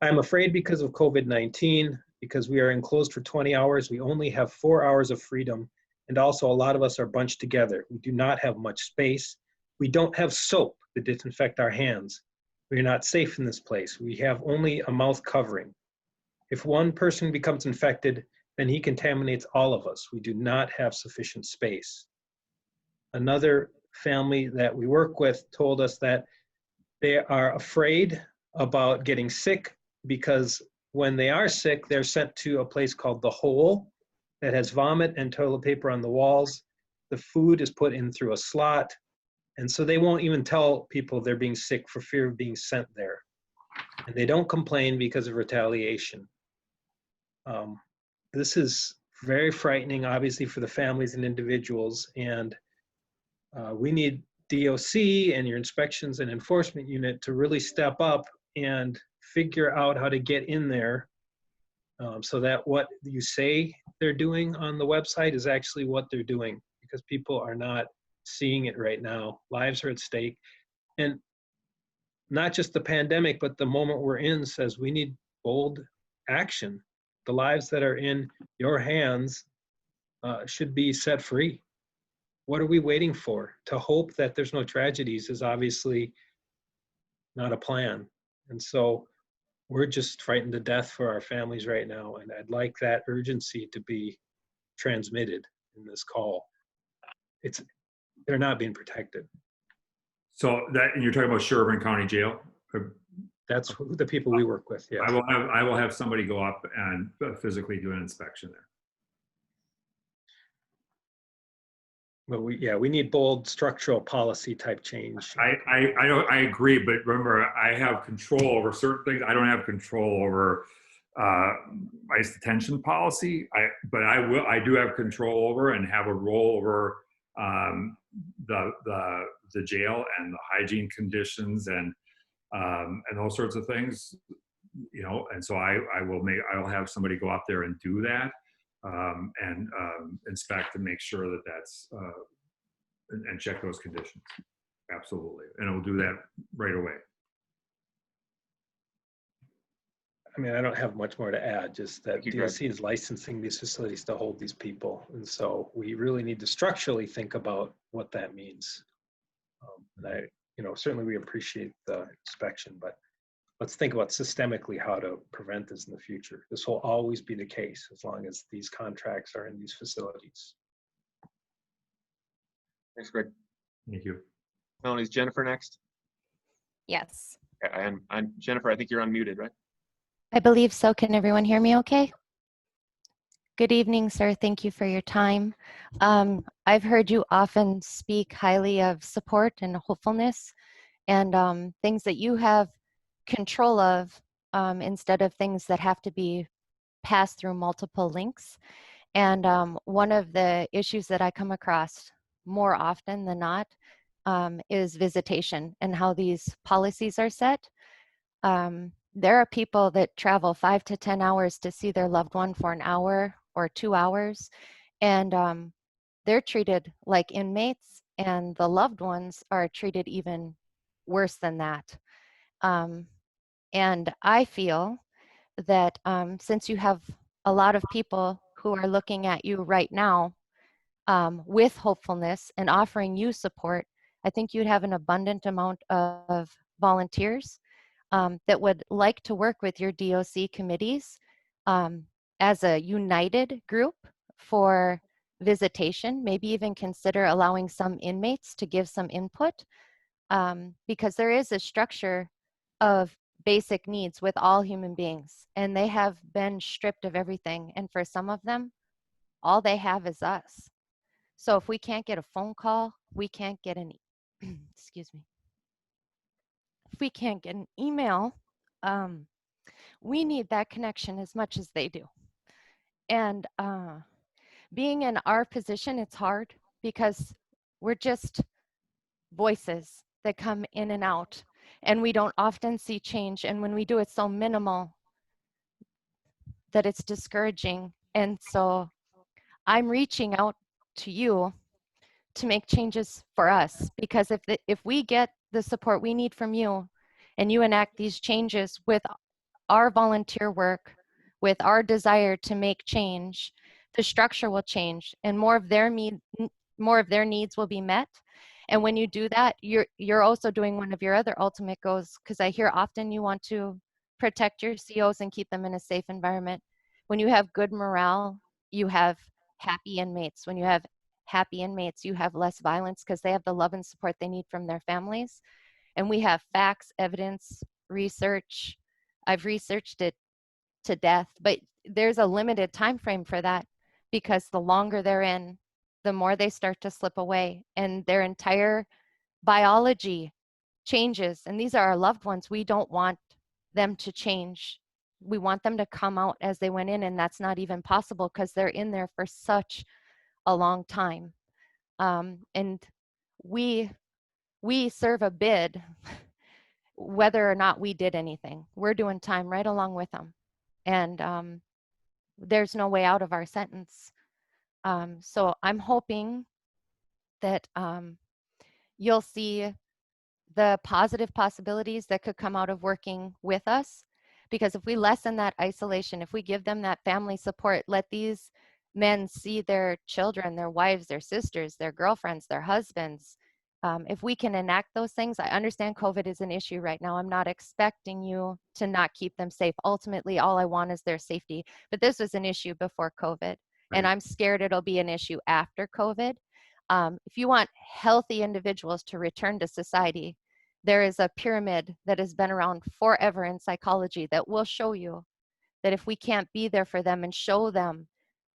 I'm afraid because of COVID-19, because we are enclosed for 20 hours, we only have 4 hours of freedom. And also a lot of us are bunched together. We do not have much space. We don't have soap to disinfect our hands. We are not safe in this place. We have only a mouth covering. If one person becomes infected, then he contaminates all of us. We do not have sufficient space. Another family that we work with told us that they are afraid about getting sick because when they are sick, they're sent to a place called The Hole that has vomit and toilet paper on the walls. The food is put in through a slot. And so they won't even tell people they're being sick for fear of being sent there. And they don't complain because of retaliation. This is very frightening, obviously, for the families and individuals. And we need DOC and your inspections and enforcement unit to really step up and figure out how to get in there so that what you say they're doing on the website is actually what they're doing, because people are not seeing it right now. Lives are at stake. And not just the pandemic, but the moment we're in says we need bold action. The lives that are in your hands should be set free. What are we waiting for? To hope that there's no tragedies is obviously not a plan. And so we're just frightened to death for our families right now. And I'd like that urgency to be transmitted in this call. They're not being protected. So and you're talking about Sherburne County Jail? That's the people we work with, yes. I will have somebody go up and physically do an inspection there. But we need bold structural policy type change. I agree, but remember, I have control over certain things. I don't have control over ICE detention policy. I do have control over and have a role over the jail and the hygiene conditions and those sorts of things. you know, and so I'll have somebody go out there and do that, and inspect and make sure that that's, and check those conditions. Absolutely. And it will do that right away. I mean, I don't have much more to add, just that Thank you, Greg. DOC is licensing these facilities to hold these people. And so we really need to structurally think about what that means. And certainly we appreciate the inspection, but let's think about systemically how to prevent this in the future. This will always be the case as long as these contracts are in these facilities. Thanks, Greg. Thank you. Melanie, is Jennifer next? Yes. Okay, I'm Jennifer, I think you're unmuted, right? I believe so. Can everyone hear me okay? Good evening, sir. Thank you for your time. I've heard you often speak highly of support and hopefulness and things that you have control of instead of things that have to be passed through multiple links. And one of the issues that I come across more often than not is visitation and how these policies are set. There are people that travel 5 to 10 hours to see their loved one for an hour or 2 hours, and they're treated like inmates, and the loved ones are treated even worse than that. And I feel that since you have a lot of people who are looking at you right now with hopefulness and offering you support, I think you'd have an abundant amount of volunteers that would like to work with your DOC committees as a united group for visitation, maybe even consider allowing some inmates to give some input, because there is a structure of basic needs with all human beings, and they have been stripped of everything. And for some of them, all they have is us. So if we can't get a phone call, we can't get an, excuse me, if we can't get an email, we need that connection as much as they do. And being in our position, it's hard because we're just voices that come in and out, and we don't often see change. And when we do, it's so minimal that it's discouraging. And so I'm reaching out to you to make changes for us, because if we get the support we need from you and you enact these changes with our volunteer work, with our desire to make change, the structure will change and more of their needs will be met. And when you do that, you're also doing one of your other ultimate goals, because I hear often you want to protect your COs and keep them in a safe environment. When you have good morale, you have happy inmates. When you have happy inmates, you have less violence because they have the love and support they need from their families. And we have facts, evidence, research. I've researched it to death, but there's a limited time frame for that, because the longer they're in, the more they start to slip away and their entire biology changes. And these are our loved ones. We don't want them to change. We want them to come out as they went in, and that's not even possible because they're in there for such a long time. And we serve a bid whether or not we did anything. We're doing time right along with them. And there's no way out of our sentence. So I'm hoping that you'll see the positive possibilities that could come out of working with us. Because if we lessen that isolation, if we give them that family support, let these men see their children, their wives, their sisters, their girlfriends, their husbands. If we can enact those things, I understand COVID is an issue right now. I'm not expecting you to not keep them safe. Ultimately, all I want is their safety. But this was an issue before COVID, and I'm scared it'll be an issue after COVID. If you want healthy individuals to return to society, there is a pyramid that has been around forever in psychology that will show you that if we can't be there for them and show them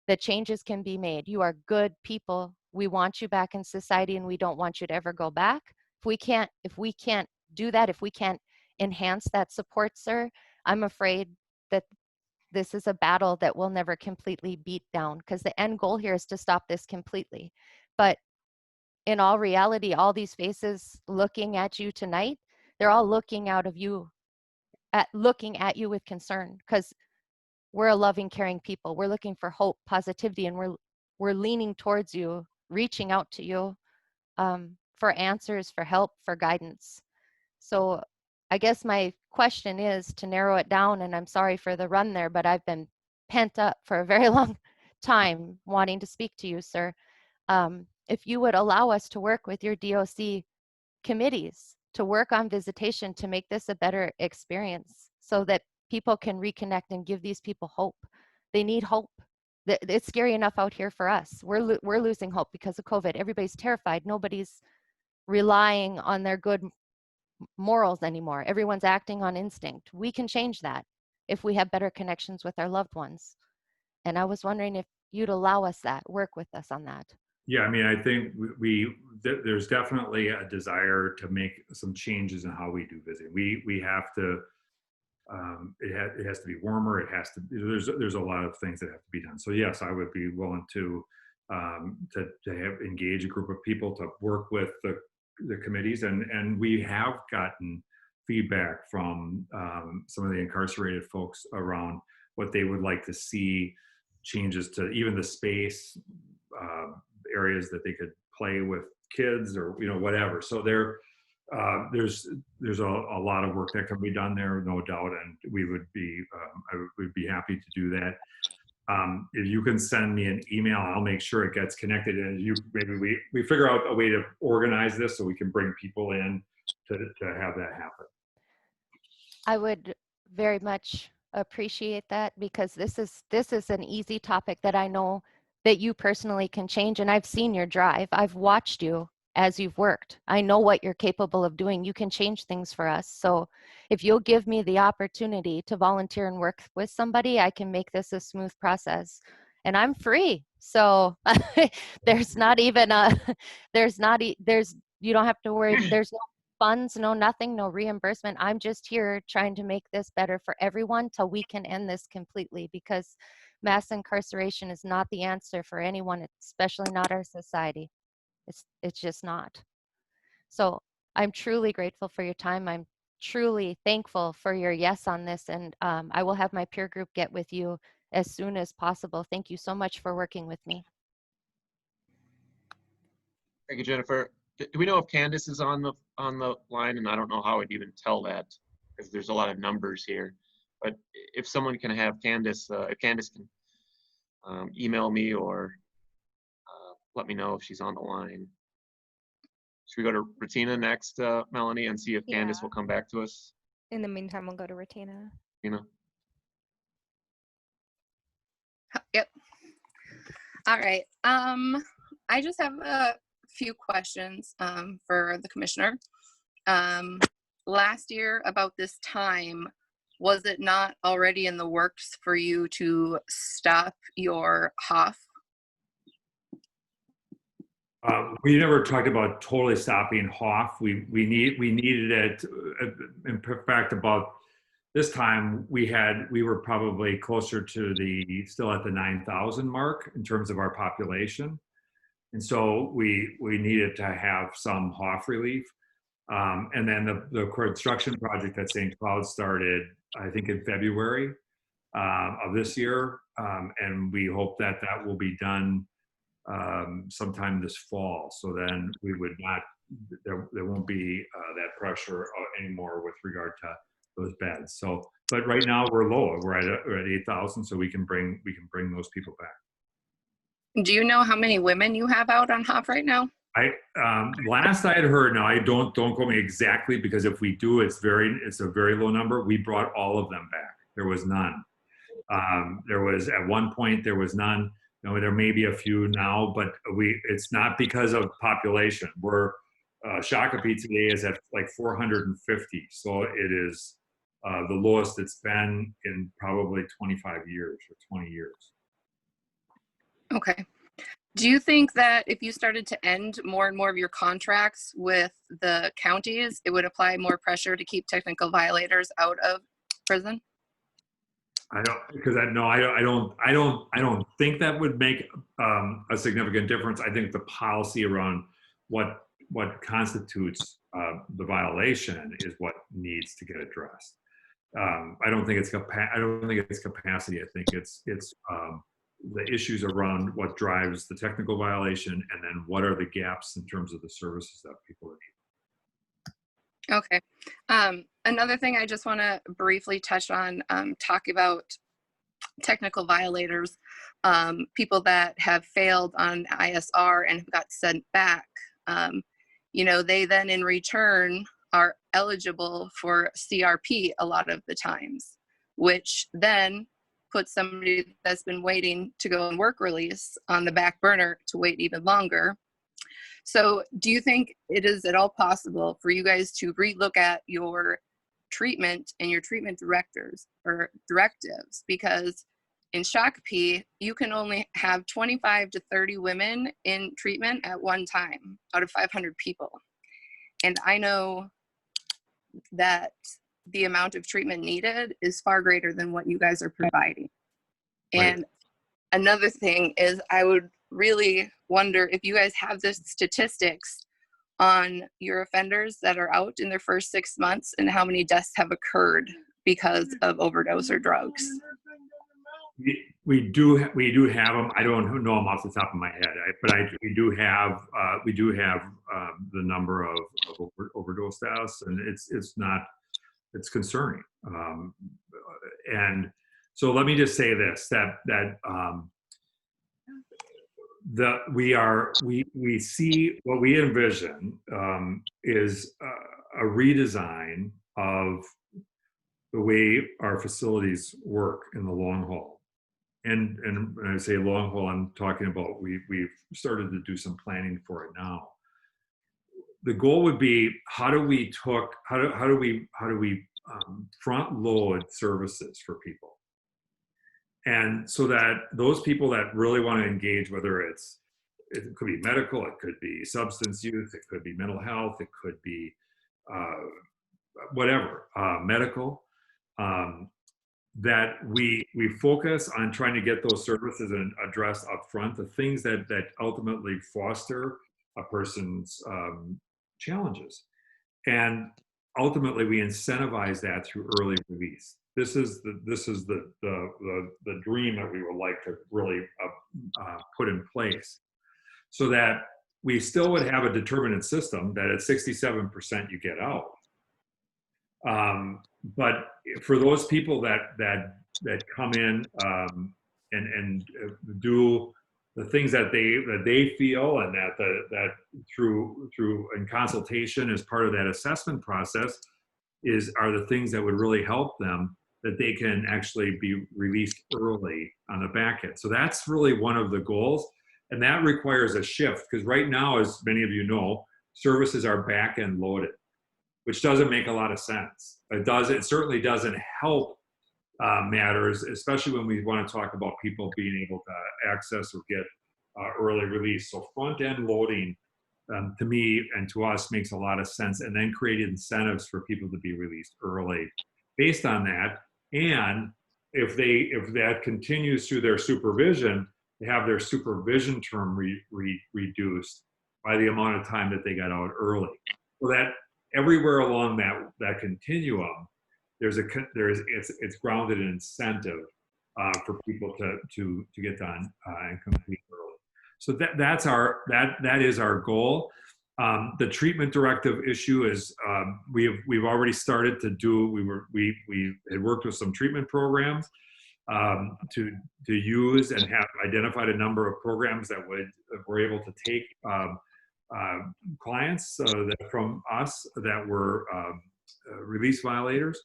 that changes can be made, you are good people, we want you back in society and we don't want you to ever go back. If we can't do that, if we can't enhance that support, sir, I'm afraid that this is a battle that we'll never completely beat down, because the end goal here is to stop this completely. But in all reality, all these faces looking at you tonight, they're all looking out of you at looking at you with concern, because we're a loving, caring people. We're looking for hope, positivity, and we're leaning towards you, reaching out to you for answers, for help, for guidance. So I guess my question is to narrow it down, and I'm sorry for the run there, but I've been pent up for a very long time wanting to speak to you, sir. If you would allow us to work with your DOC committees to work on visitation to make this a better experience so that people can reconnect and give these people hope. They need hope. It's scary enough out here for us. We're losing hope because of COVID. Everybody's terrified. Nobody's relying on their good morals anymore. Everyone's acting on instinct. We can change that if we have better connections with our loved ones. And I was wondering if you'd allow us that, work with us on that. Yeah, I mean, I think there's definitely a desire to make some changes in how we do visiting. We have to, it has to be warmer. It has to, there's a lot of things that have to be done. So yes, I would be willing to engage a group of people to work with the committees, and we have gotten feedback from some of the incarcerated folks around what they would like to see, changes to even the space, areas that they could play with kids or whatever. So there's a lot of work that can be done there, no doubt, and we would be I would be happy to do that. If you can send me an email, I'll make sure it gets connected, and maybe we figure out a way to organize this so we can bring people in to have that happen. I would very much appreciate that, because this is an easy topic that I know that you personally can change, and I've seen your drive. I've watched you as you've worked. I know what you're capable of doing. You can change things for us. So if you'll give me the opportunity to volunteer and work with somebody, I can make this a smooth process. And I'm free. So there's not even you don't have to worry. There's no funds, no nothing, no reimbursement. I'm just here trying to make this better for everyone till we can end this completely, because mass incarceration is not the answer for anyone, especially not our society. It's just not. So I'm truly grateful for your time. I'm truly thankful for your yes on this, and I will have my peer group get with you as soon as possible. Thank you so much for working with me. Thank you, Jennifer. Do we know if Candace is on the line? And I don't know how I'd even tell that, because there's a lot of numbers here. But if someone can have Candace, if Candace can email me or let me know if she's on the line. Should we go to Ratina next, Melanie, and see if Candace will come back to us? In the meantime, we'll go to Ratina. Yep. All right. I just have a few questions for the commissioner. Last year, about this time, was it not already in the works for you to stop your HOF? We never talked about totally stopping HOF. We needed it. In fact, about this time we were probably closer to still at the 9,000 mark in terms of our population, and so we needed to have some HOF relief. And then the construction project at St. Cloud started, I think, in February of this year, and we hope that will be done sometime this fall. So then we would not, there won't be that pressure anymore with regard to those beds. So, but right now we're low. We're at 8,000, so we can bring those people back. Do you know how many women you have out on HOF right now? Last I had heard, now I don't quote me exactly, because if we do, it's a very low number. We brought all of them back. There was none. There was, at one point, there was none. There may be a few now, but it's not because of population. Shakopee today is at like 450. So it is the lowest it's been in probably 25 years or 20 years. Okay. Do you think that if you started to end more and more of your contracts with the counties, it would apply more pressure to keep technical violators out of prison? I don't think that would make a significant difference. I think the policy around what constitutes the violation is what needs to get addressed. I don't think it's capacity. I think it's the issues around what drives the technical violation, and then what are the gaps in terms of the services that people are needing. Okay. Another thing I just want to briefly touch on, talk about technical violators, people that have failed on ISR and got sent back. They then in return are eligible for CRP a lot of the times, which then puts somebody that's been waiting to go on work release on the back burner to wait even longer. So do you think it is at all possible for you guys to relook at your treatment and your treatment directives? Because in Shakopee, you can only have 25 to 30 women in treatment at one time out of 500 people. And I know that the amount of treatment needed is far greater than what you guys are providing. Right. And another thing is, I would really wonder if you guys have the statistics on your offenders that are out in their first 6 months and how many deaths have occurred because of overdose or drugs. We do have them. I don't know them off the top of my head, but we do have the number of overdose deaths, and it's concerning. And so let me just say this: we see what we envision is a redesign of the way our facilities work in the long haul. And when I say long haul, I'm talking about we've started to do some planning for it now. The goal would be how do we front load services for people, and so that those people that really want to engage, whether it could be medical, it could be substance use, it could be mental health, it could be whatever, medical. That we focus on trying to get those services and address up front the things that ultimately foster a person's challenges, and ultimately we incentivize that through early release. This is the dream that we would like to really put in place, so that we still would have a determinant system that at 67% you get out. But for those people that come in and do the things that they feel, and that through in consultation as part of that assessment process are the things that would really help them, that they can actually be released early on the back end. So that's really one of the goals, and that requires a shift, because right now, as many of you know, services are back end loaded, which doesn't make a lot of sense. It certainly doesn't help matters, especially when we want to talk about people being able to access or get early release. So front end loading, to me and to us, makes a lot of sense, and then create incentives for people to be released early based on that. And if that continues through their supervision, they have their supervision term reduced by the amount of time that they got out early. So that everywhere along that continuum, it's grounded in incentive for people to get done and complete early. So that is our goal. The treatment directive issue is we've already started to do. We had worked with some treatment programs to use, and have identified a number of programs that were able to take clients from us that were release violators,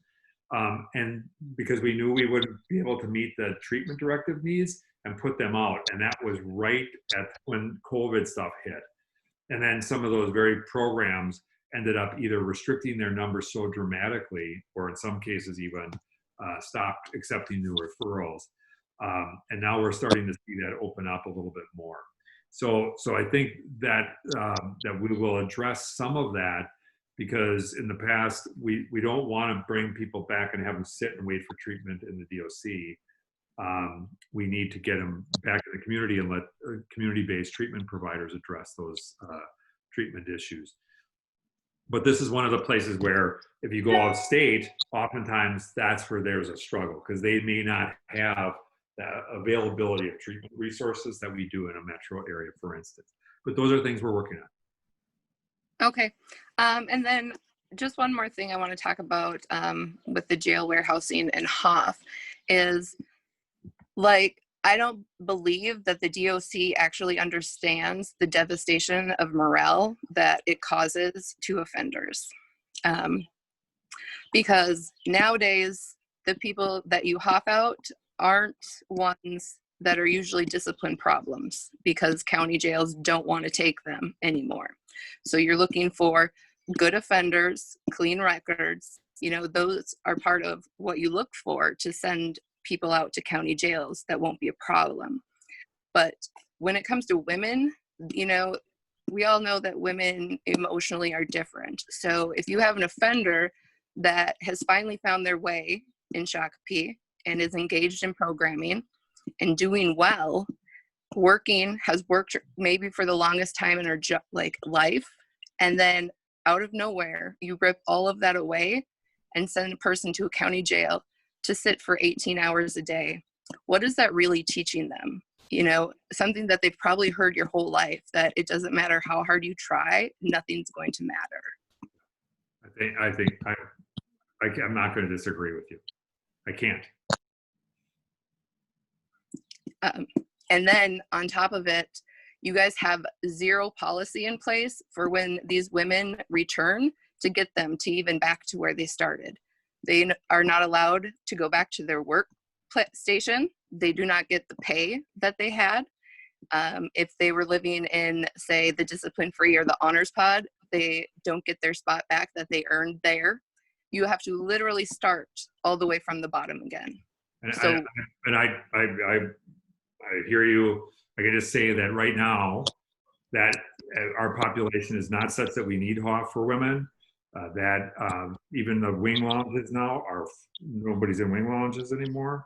and because we knew we wouldn't be able to meet the treatment directive needs, and put them out. And that was right at when COVID stuff hit. And then some of those very programs ended up either restricting their numbers so dramatically, or in some cases even stopped accepting new referrals. And now we're starting to see that open up a little bit more. So I think that we will address some of that, because in the past, we don't want to bring people back and have them sit and wait for treatment in the DOC. We need to get them back in the community and let community-based treatment providers address those treatment issues. But this is one of the places where if you go out of state, oftentimes that's where there's a struggle because they may not have the availability of treatment resources that we do in a metro area, for instance. But those are things we're working on. Okay. And then just one more thing I want to talk about with the jail warehousing and HOF is, like, I don't believe that the DOC actually understands the devastation of morale that it causes to offenders. Because nowadays, the people that you HOF out aren't ones that are usually discipline problems because county jails don't want to take them anymore. So you're looking for good offenders, clean records. You know, those are part of what you look for to send people out to county jails. That won't be a problem. But when it comes to women, you know, we all know that women emotionally are different. So if you have an offender that has finally found their way in Shakopee and is engaged in programming and doing well, has worked maybe for the longest time in her life, and then out of nowhere, you rip all of that away and send a person to a county jail to sit for 18 hours a day. What is that really teaching them? You know, something that they've probably heard your whole life, that it doesn't matter how hard you try, nothing's going to matter. I'm not going to disagree with you. I can't. And then on top of it, you guys have zero policy in place for when these women return to get them to even back to where they started. They are not allowed to go back to their work station. They do not get the pay that they had. If they were living in, say, the discipline-free or the honors pod, they don't get their spot back that they earned there. You have to literally start all the way from the bottom again. And I hear you. I can just say that right now, that our population is not such that we need HOF for women. Even the wing lounges now nobody's in wing lounges anymore.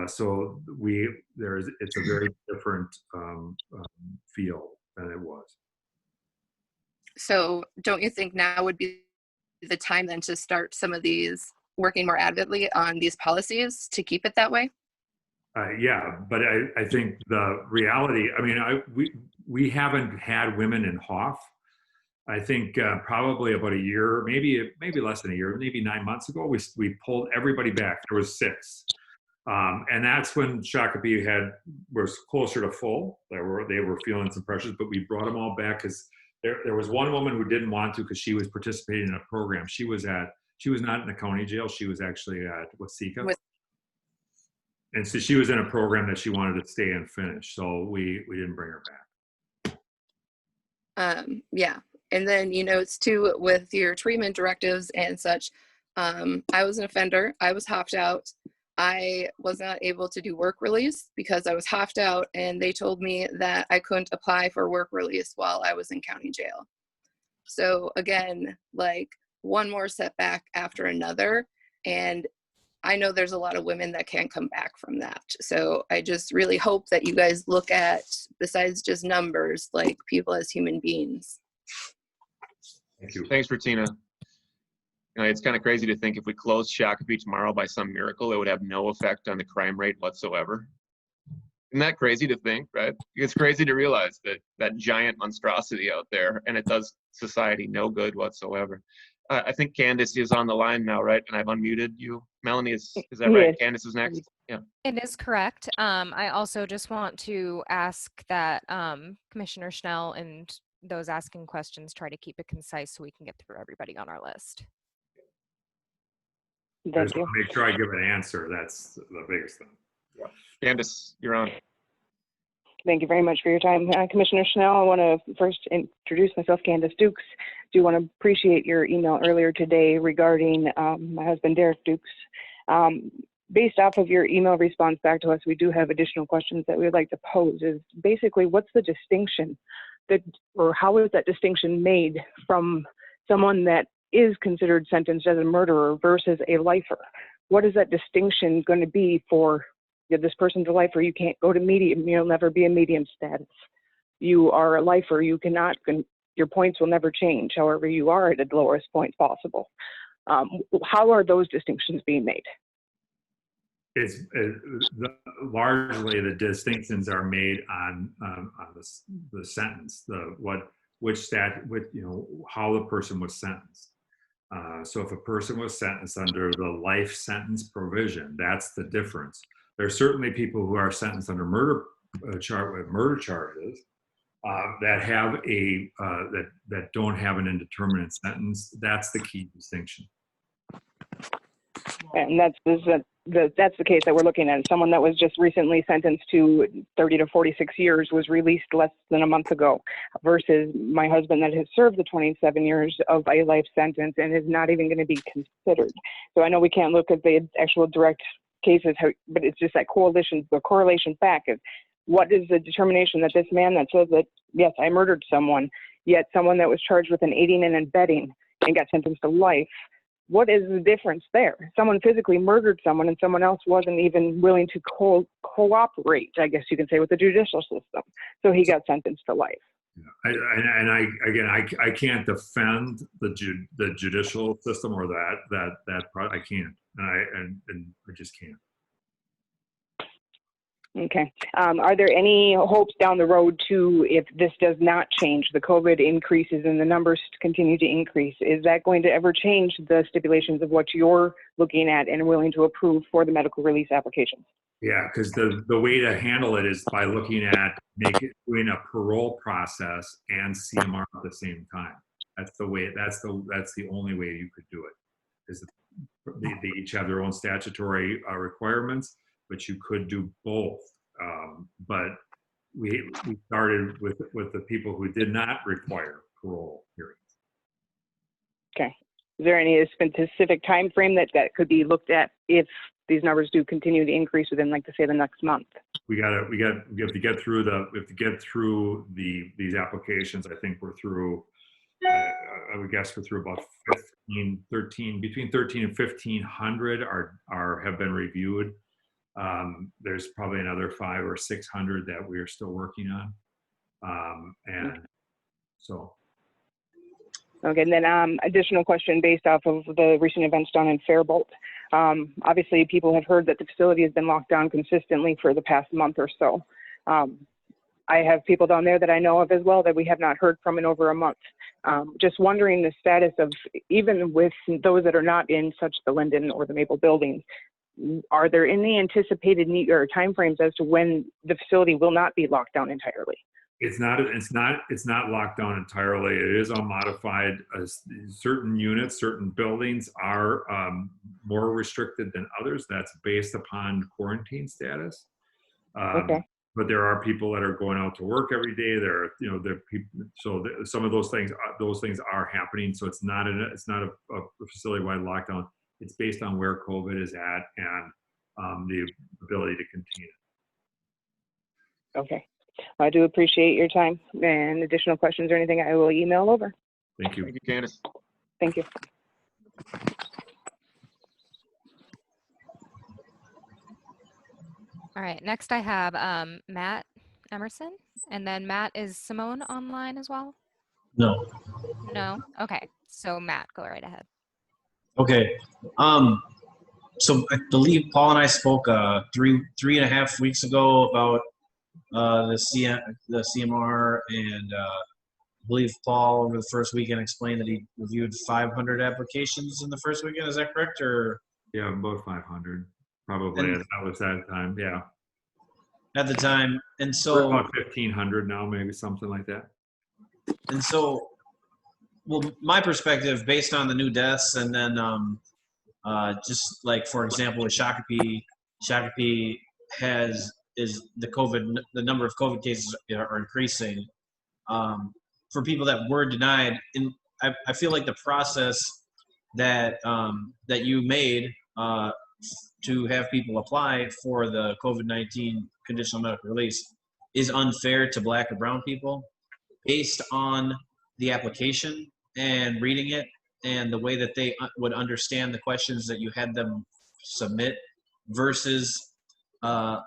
So it's a very different feel than it was. So don't you think now would be the time then to start some of these, working more avidly on these policies to keep it that way? Yeah, but I think the reality, I mean, we haven't had women in HOF. I think probably about a year, maybe less than a year, maybe 9 months ago, we pulled everybody back. There was 6. And that's when Shakopee was closer to full. They were feeling some pressures, but we brought them all back because there was one woman who didn't want to because she was participating in a program. She was not in a county jail. She was actually at Wasika. And so she was in a program that she wanted to stay and finish. So we didn't bring her back. Yeah. And then, you know, it's too with your treatment directives and such. I was an offender. I was HOF'd out. I was not able to do work release because I was HOF'd out, and they told me that I couldn't apply for work release while I was in county jail. So again, like, one more setback after another. And I know there's a lot of women that can't come back from that. So I just really hope that you guys look at, besides just numbers, like people as human beings. Thank you. Thanks, Bertina. You know, it's kind of crazy to think if we closed Shakopee tomorrow by some miracle, it would have no effect on the crime rate whatsoever. Isn't that crazy to think, right? It's crazy to realize that giant monstrosity out there, and it does society no good whatsoever. I think Candace is on the line now, right? And I've unmuted you. Melanie, is that right? Yes. Candace is next. Yeah. It is correct. I also just want to ask that Commissioner Schnell and those asking questions try to keep it concise so we can get through everybody on our list. I just want to make sure I give an answer. That's the biggest thing. Yeah. Candace, you're on. Thank you very much for your time. Commissioner Schnell, I want to first introduce myself, Candace Dukes. Do want to appreciate your email earlier today regarding my husband, Derek Dukes. Based off of your email response back to us, we do have additional questions that we would like to pose. Is basically, what's the distinction or how is that distinction made from someone that is considered sentenced as a murderer versus a lifer? What is that distinction going to be for this person's a lifer? You can't go to medium. You'll never be a medium status. You are a lifer. You cannot Your points will never change. However, you are at the lowest point possible. How are those distinctions being made? Largely the distinctions are made on the sentence, how the person was sentenced. So if a person was sentenced under the life sentence provision, that's the difference. There are certainly people who are sentenced under murder charges that have that don't have an indeterminate sentence. That's the key distinction. And that's the case that we're looking at. Someone that was just recently sentenced to 30 to 46 years was released less than a month ago, versus my husband that has served the 27 years of a life sentence and is not even going to be considered. So I know we can't look at the actual direct cases, but it's just that the correlation back of what is the determination that this man that says that, yes, I murdered someone, yet someone that was charged with an aiding and abetting and got sentenced to life. What is the difference there? Someone physically murdered someone and someone else wasn't even willing to cooperate, I guess you can say, with the judicial system. So he got sentenced to life. I can't defend the judicial system or that part. I can't, and I just can't. Okay. Are there any hopes down the road to, if this does not change, the COVID increases and the numbers continue to increase, is that going to ever change the stipulations of what you're looking at and willing to approve for the medical release applications? Yeah, because the way to handle it is by looking at doing a parole process and CMR at the same time. That's the way. That's the only way you could do it. Is they each have their own statutory requirements, but you could do both. But we started with the people who did not require parole hearings. Okay. Is there any specific time frame that could be looked at if these numbers do continue to increase within, like, to say, the next month? We have to get through these applications. I think we're through. I would guess we're through about 15, 13, between 13 and 1,500 have been reviewed. There's probably another 500 or 600 that we are still working on, and so. Okay, and then additional question based off of the recent events down in Faribault. Obviously, people have heard that the facility has been locked down consistently for the past month or so. I have people down there that I know of as well that we have not heard from in over a month. Just wondering the status of, even with those that are not in such the Linden or the Maple buildings, are there any anticipated need or timeframes as to when the facility will not be locked down entirely? It's not locked down entirely. It is unmodified. Certain units, certain buildings are more restricted than others. That's based upon quarantine status. Okay. But there are people that are going out to work every day. There are people. So some of those things are happening. So it's not a facility-wide lockdown. It's based on where COVID is at and the ability to contain it. Okay. I do appreciate your time, and additional questions or anything I will email over. Thank you. Thank you, Candace. Thank you. All right, next I have Matt Emerson, and then Matt, is Simone online as well? No. No? Okay, so Matt, go right ahead. Okay. So I believe Paul and I spoke 3.5 weeks ago about the CMR, and I believe Paul over the first weekend explained that he reviewed 500 applications in the first weekend. Is that correct? Or yeah, about 500 probably. That was that time. Yeah. At the time, and so we're about 1,500 now, maybe something like that. And so, well, my perspective based on the new deaths, and then just like, for example, with Shakopee the number of COVID cases are increasing. For people that were denied, and I feel like the process that you made to have people apply for the COVID-19 conditional medical release is unfair to Black or brown people based on the application and reading it and the way that they would understand the questions that you had them submit versus a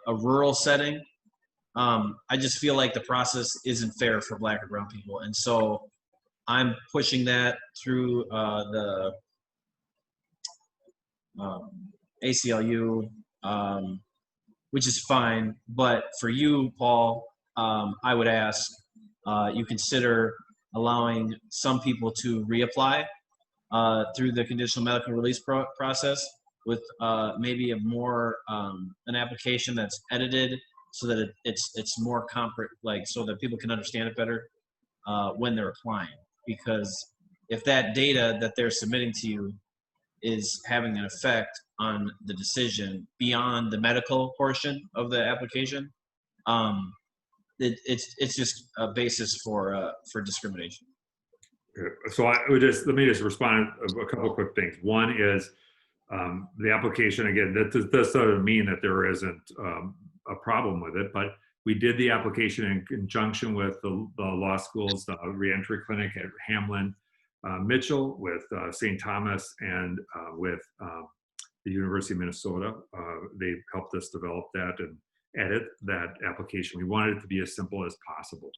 rural setting I just feel like the process isn't fair for Black or brown people. And so I'm pushing that through the ACLU, which is fine. But for you, Paul, I would ask you consider allowing some people to reapply through the conditional medical release process with maybe a more an application that's edited so that it's more so that people can understand it better when they're applying. Because if that data that they're submitting to you is having an effect on the decision beyond the medical portion of the application, it's just a basis for discrimination. So let me just respond to a couple of quick things. One is the application, again, that doesn't mean that there isn't a problem with it, but we did the application in conjunction with the law school's reentry clinic at Hamlin Mitchell, with St. Thomas, and with the University of Minnesota. They helped us develop that and edit that application. We wanted it to be as simple as possible.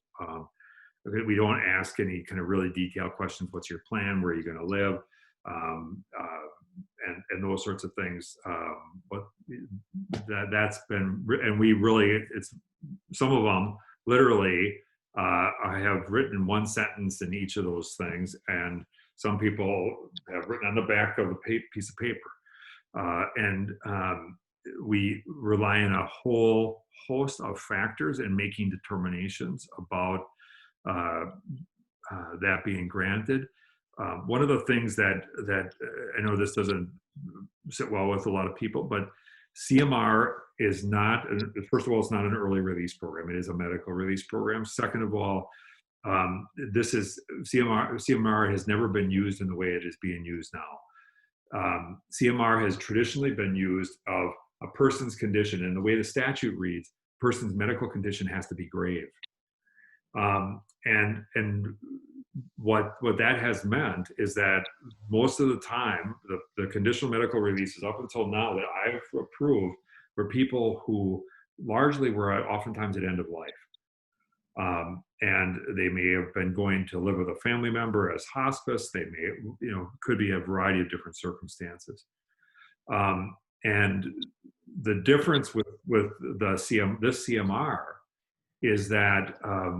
We don't ask any kind of really detailed questions. What's your plan? Where are you going to live? And those sorts of things. But that's been, and we really, it's some of them literally, I have written one sentence in each of those things, and some people have written on the back of a piece of paper. We rely on a whole host of factors in making determinations about that being granted. One of the things that I know this doesn't sit well with a lot of people, but CMR is not, first of all, it's not an early release program. It is a medical release program. Second of all, this is CMR has never been used in the way it is being used now. CMR has traditionally been used of a person's condition, and the way the statute reads, person's medical condition has to be grave. And what that has meant is that most of the time, the conditional medical releases up until now that I've approved were people who largely were oftentimes at end of life. And they may have been going to live with a family member as hospice. They may, could be a variety of different circumstances. And the difference with this CMR is that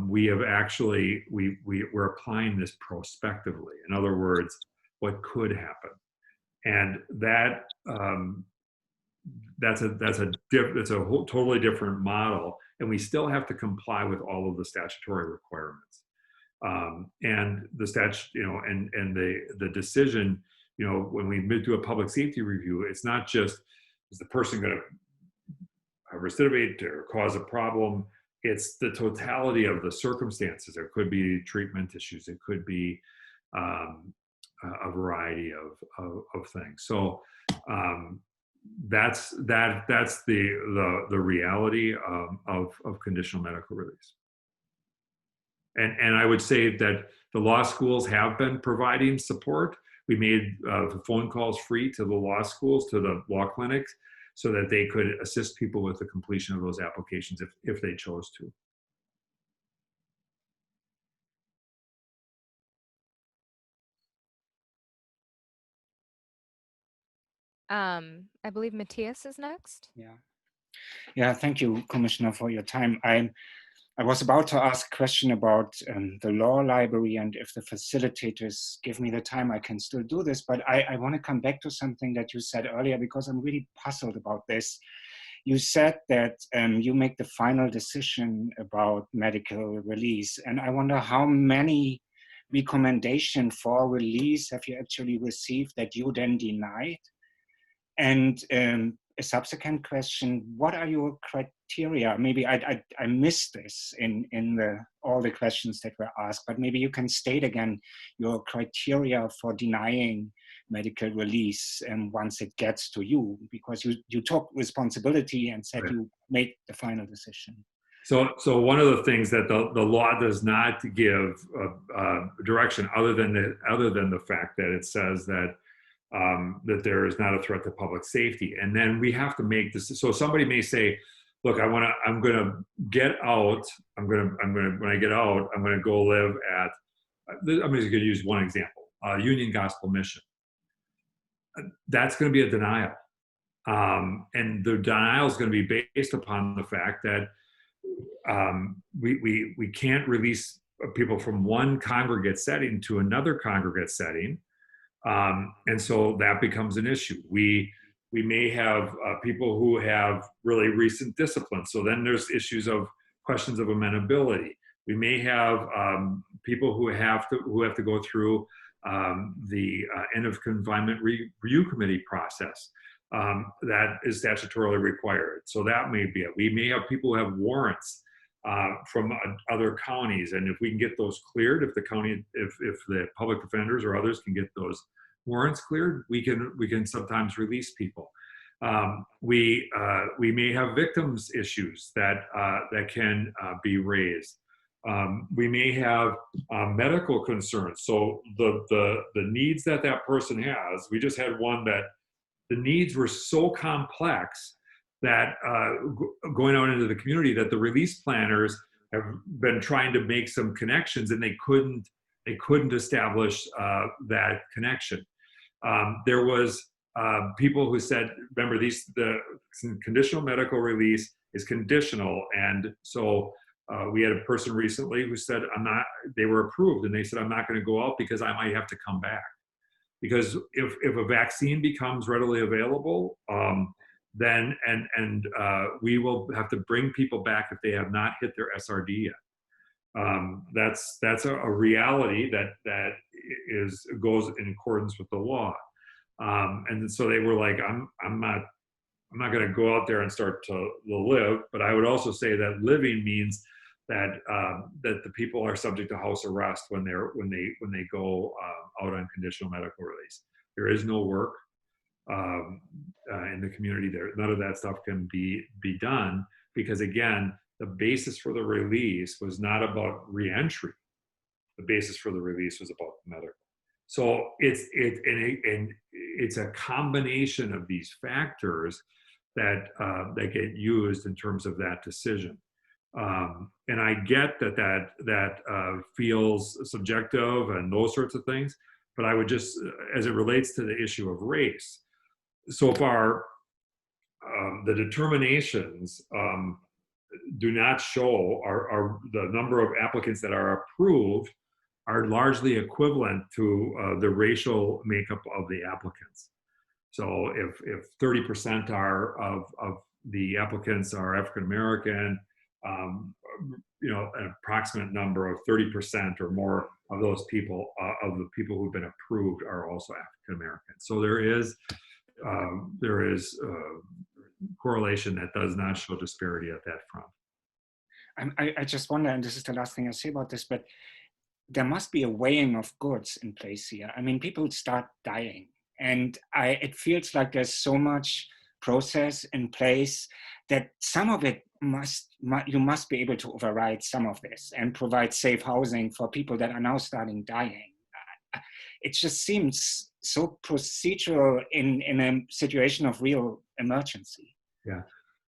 we have actually, we're applying this prospectively. In other words, what could happen. And that's a whole totally different model. And we still have to comply with all of the statutory requirements. And the statute, and the decision, when we do a public safety review, it's not just, is the person going to recidivate or cause a problem? It's the totality of the circumstances. There could be treatment issues. It could be a variety of things. So that's the reality of conditional medical release. And I would say that the law schools have been providing support. We made phone calls free to the law schools, to the law clinics, so that they could assist people with the completion of those applications if they chose to. I believe Matthias is next. Yeah, thank you, Commissioner, for your time. I was about to ask a question about the law library, and if the facilitators give me the time, I can still do this. But I want to come back to something that you said earlier, because I'm really puzzled about this. You said that you make the final decision about medical release, and I wonder how many recommendations for release have you actually received that you then denied? And a subsequent question, what are your criteria? Maybe I missed this in all the questions that were asked, but maybe you can state again your criteria for denying medical release once it gets to you, because you took responsibility and said you made the final decision. So one of the things that the law does not give direction other than the fact that it says that that there is not a threat to public safety. And then we have to make this, so somebody may say, look, I'm gonna get out. When I get out, I'm gonna go live at, I'm just gonna use one example, Union Gospel Mission. That's gonna be a denial. And the denial is gonna be based upon the fact that we can't release people from one congregate setting to another congregate setting. And so that becomes an issue. We may have people who have really recent discipline. So then there's issues of questions of amenability. We may have people who have to go through the end of confinement review committee process that is statutorily required. So that may be it. We may have people who have warrants from other counties, and if we can get those cleared, if the county, if the public defenders or others can get those warrants cleared, we can sometimes release people. We may have victims issues that can be raised. We may have medical concerns. So the needs that person has, we just had one that the needs were so complex that going out into the community, that the release planners have been trying to make some connections, and they couldn't establish that connection. There was people who said, remember, the conditional medical release is conditional, and so we had a person recently who said, they were approved, and they said, I'm not going to go out because I might have to come back. Because if a vaccine becomes readily available, then we will have to bring people back if they have not hit their SRD yet. That's a reality that goes in accordance with the law. And so they were like, I'm not going to go out there and start to live. But I would also say that living means that the people are subject to house arrest when they go out on conditional medical release. There is no work in the community there. None of that stuff can be done because, again, the basis for the release was not about reentry. The basis for the release was about medical. So it's a combination of these factors that get used in terms of that decision. And I get that feels subjective and those sorts of things, but I would just, as it relates to the issue of race, so far, the determinations do not show the number of applicants that are approved are largely equivalent to the racial makeup of the applicants. So if 30% of the applicants are African American, an approximate number of 30% or more of those people, of the people who've been approved, are also African American. So there is correlation that does not show disparity at that front. I just wonder, and this is the last thing I say about this, but there must be a weighing of goods in place here. I mean, people start dying, and it feels like there's so much process in place that some of it you must be able to override some of this and provide safe housing for people that are now starting dying. It just seems so procedural in a situation of real emergency. Yeah,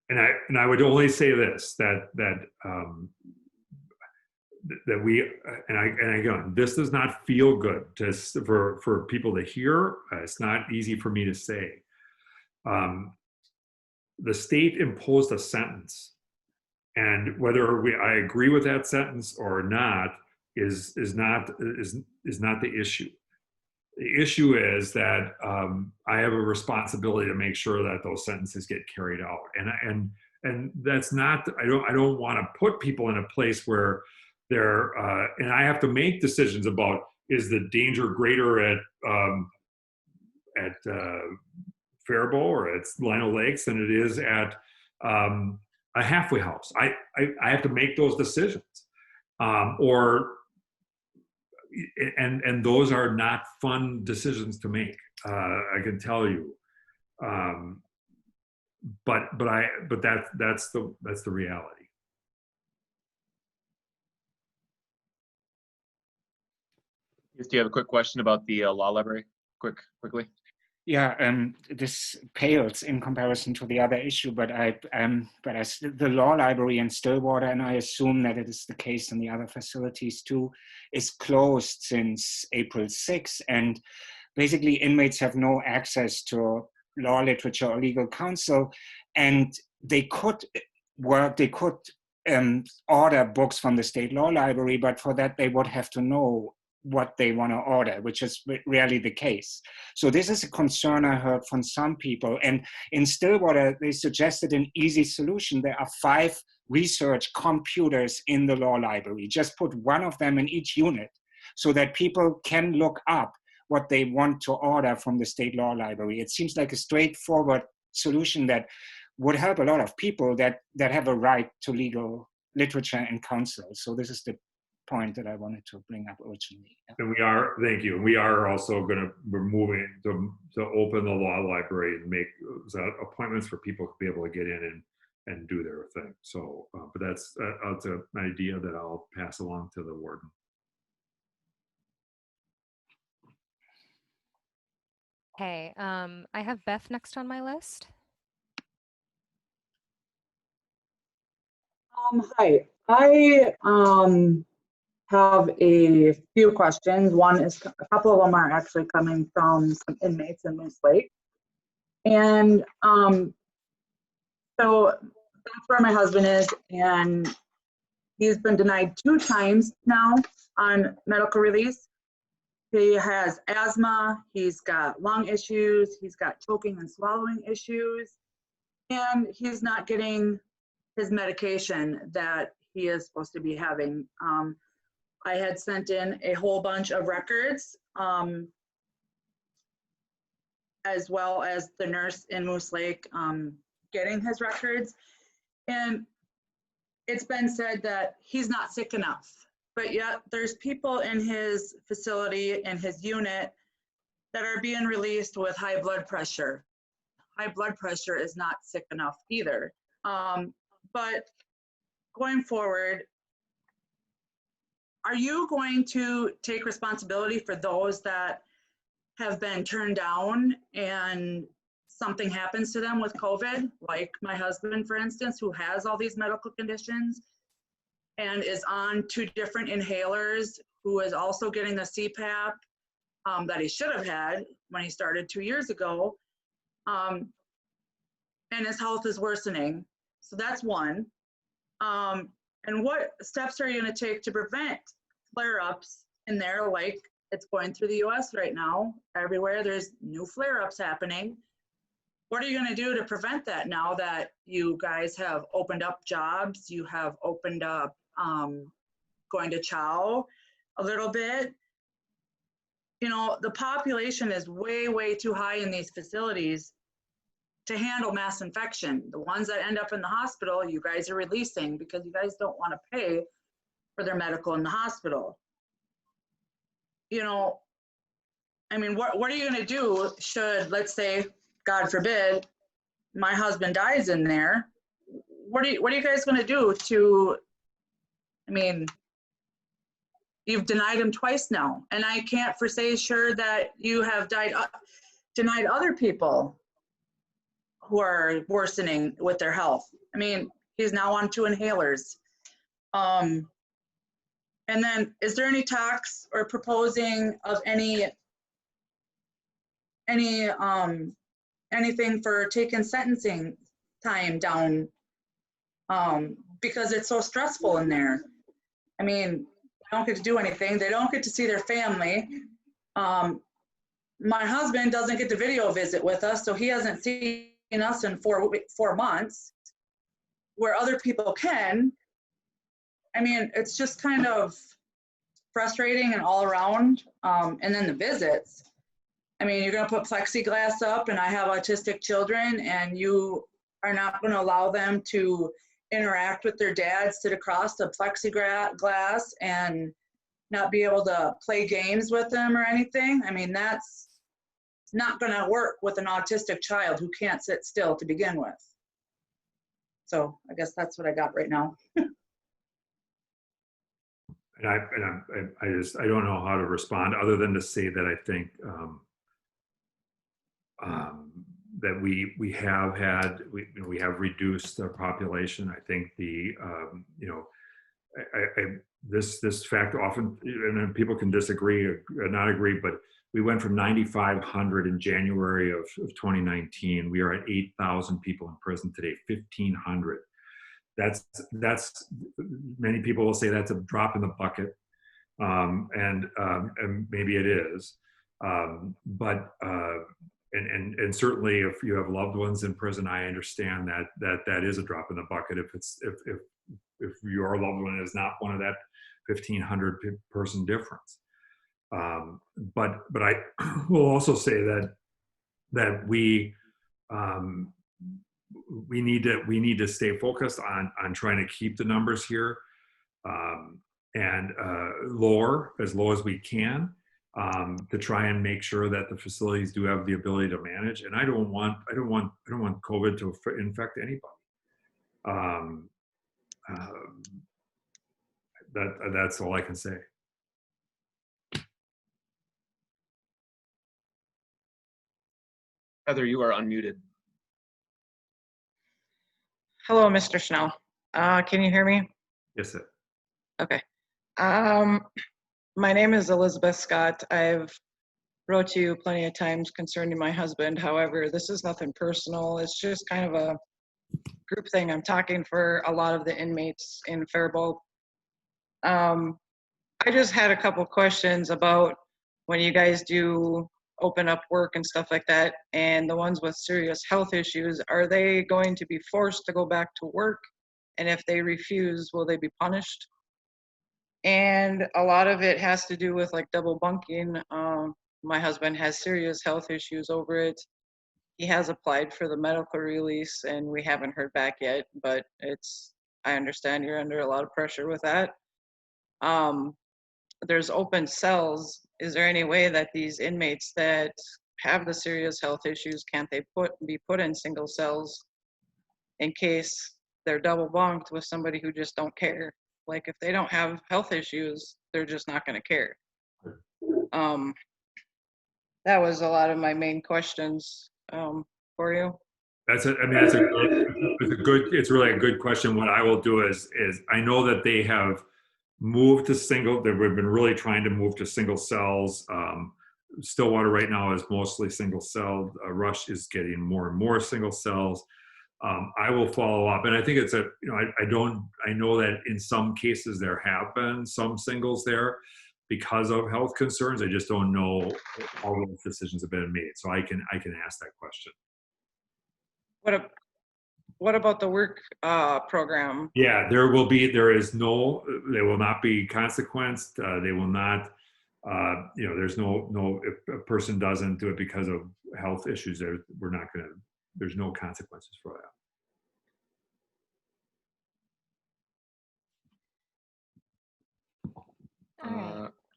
and I would only say this, that we, and again, this does not feel good for people to hear. It's not easy for me to say. The state imposed a sentence, and whether I agree with that sentence or not is not the issue. The issue is that I have a responsibility to make sure that those sentences get carried out, and that's not. I don't want to put people in a place where they're and I have to make decisions about, is the danger greater at Faribault or at Lino Lakes than it is at a halfway house. I have to make those decisions, and those are not fun decisions to make. I can tell you, but that's the reality. Do you have a quick question about the law library? Quickly. Yeah, this pales in comparison to the other issue, but the law library in Stillwater, and I assume that it is the case in the other facilities too, is closed since April 6th, and basically inmates have no access to law literature or legal counsel, and they could order books from the state law library, but for that they would have to know what they want to order, which is rarely the case. So this is a concern I heard from some people. And in Stillwater, they suggested an easy solution. There are 5 research computers in the law library. Just put one of them in each unit so that people can look up what they want to order from the state law library. It seems like a straightforward solution that would help a lot of people that have a right to legal literature and counsel. So this is the point that I wanted to bring up originally. Yeah. And we are, thank you. And we are also we're moving to open the law library and make appointments for people to be able to get in and do their thing. So, but that's an idea that I'll pass along to the warden. Okay, I have Beth next on my list. Hi, I have a few questions. One is, a couple of them are actually coming from some inmates in Moose Lake. And so that's where my husband is, and he's been denied 2 times now on medical release. He has asthma, he's got lung issues, he's got choking and swallowing issues, and he's not getting his medication that he is supposed to be having. I had sent in a whole bunch of records, as well as the nurse in Moose Lake getting his records. And it's been said that he's not sick enough, but yet there's people in his facility, in his unit, that are being released with high blood pressure. High blood pressure is not sick enough either. But going forward, are you going to take responsibility for those that have been turned down and something happens to them with COVID, like my husband, for instance, who has all these medical conditions and is on 2 different inhalers, who is also getting the CPAP that he should have had when he started 2 years ago, and his health is worsening? So that's one. And what steps are you going to take to prevent flare-ups in there, like it's going through the US right now? Everywhere there's new flare-ups happening. What are you going to do to prevent that now that you guys have opened up jobs, you have opened up going to chow a little bit? You know, the population is way, way too high in these facilities to handle mass infection. The ones that end up in the hospital, you guys are releasing because you guys don't want to pay for their medical in the hospital. You know, I mean, what are you going to do should, let's say, God forbid, my husband dies in there? What are you guys going to do to, I mean, you've denied him twice now, and I can't for say sure that you have denied other people who are worsening with their health. I mean, he's now on 2 inhalers. And then, is there any talks or proposing of anything for taking sentencing time down, because it's so stressful in there? I mean, they don't get to do anything. They don't get to see their family. My husband doesn't get to video visit with us, so he hasn't seen us in 4 months, where other people can. I mean, it's just kind of frustrating and all around. And then the visits. I mean, you're going to put plexiglass up, and I have autistic children, and you are not going to allow them to interact with their dads, sit across the plexiglass and not be able to play games with them or anything. I mean, that's not going to work with an autistic child who can't sit still to begin with. So I guess that's what I got right now. And I don't know how to respond other than to say that I think that we have had, we have reduced the population. I think the, this fact often, and then people can disagree or not agree, but we went from 9,500 in January of 2019. We are at 8,000 people in prison today, 1,500. That's many people will say that's a drop in the bucket, and maybe it is, but and certainly if you have loved ones in prison, I understand that is a drop in the bucket. If your loved one is not one of that 1,500 person difference, but I will also say that we need to stay focused on trying to keep the numbers here and as low as we can, to try and make sure that the facilities do have the ability to manage. And I don't want COVID to infect anybody. That's all I can say. Heather, you are unmuted. Hello, Mr. Schnell. Can you hear me? Yes, sir. Okay. My name is Elizabeth Scott. I've wrote to you plenty of times concerning my husband. However, this is nothing personal. It's just kind of a group thing. I'm talking for a lot of the inmates in Faribault. I just had a couple questions about when you guys do open up work and stuff like that, and the ones with serious health issues, are they going to be forced to go back to work? And if they refuse, will they be punished? And a lot of it has to do with like double bunking. My husband has serious health issues over it. He has applied for the medical release and we haven't heard back yet, but I understand you're under a lot of pressure with that. There's open cells. Is there any way that these inmates that have the serious health issues, can't they be put in single cells in case they're double bunked with somebody who just don't care? Like if they don't have health issues, they're just not going to care. That was a lot of my main questions for you. It's really a good question. What I will do is I know that they have moved to single, they've been really trying to move to single cells. Stillwater right now is mostly single celled. Rush is getting more and more single cells. I will follow up, and I think it's I know that in some cases there have been some singles there because of health concerns. I just don't know how those decisions have been made. So I can ask that question. What about the work program? Yeah, they will not be consequenced. They will not, there's no, if a person doesn't do it because of health issues, there's no consequences for that.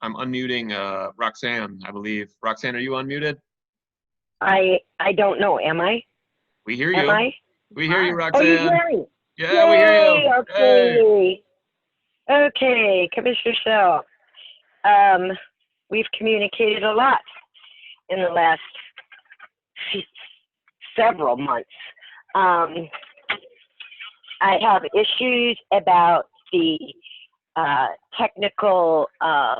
I'm unmuting Roxanne, I believe. Roxanne, are you unmuted? I don't know. Am I? We hear you. Am I? We hear you, Roxanne. Oh, you hear me? Yeah, Yay, we hear you. Okay. Hey. Okay, Commissioner Shell. We've communicated a lot in the last several months. I have issues about the technical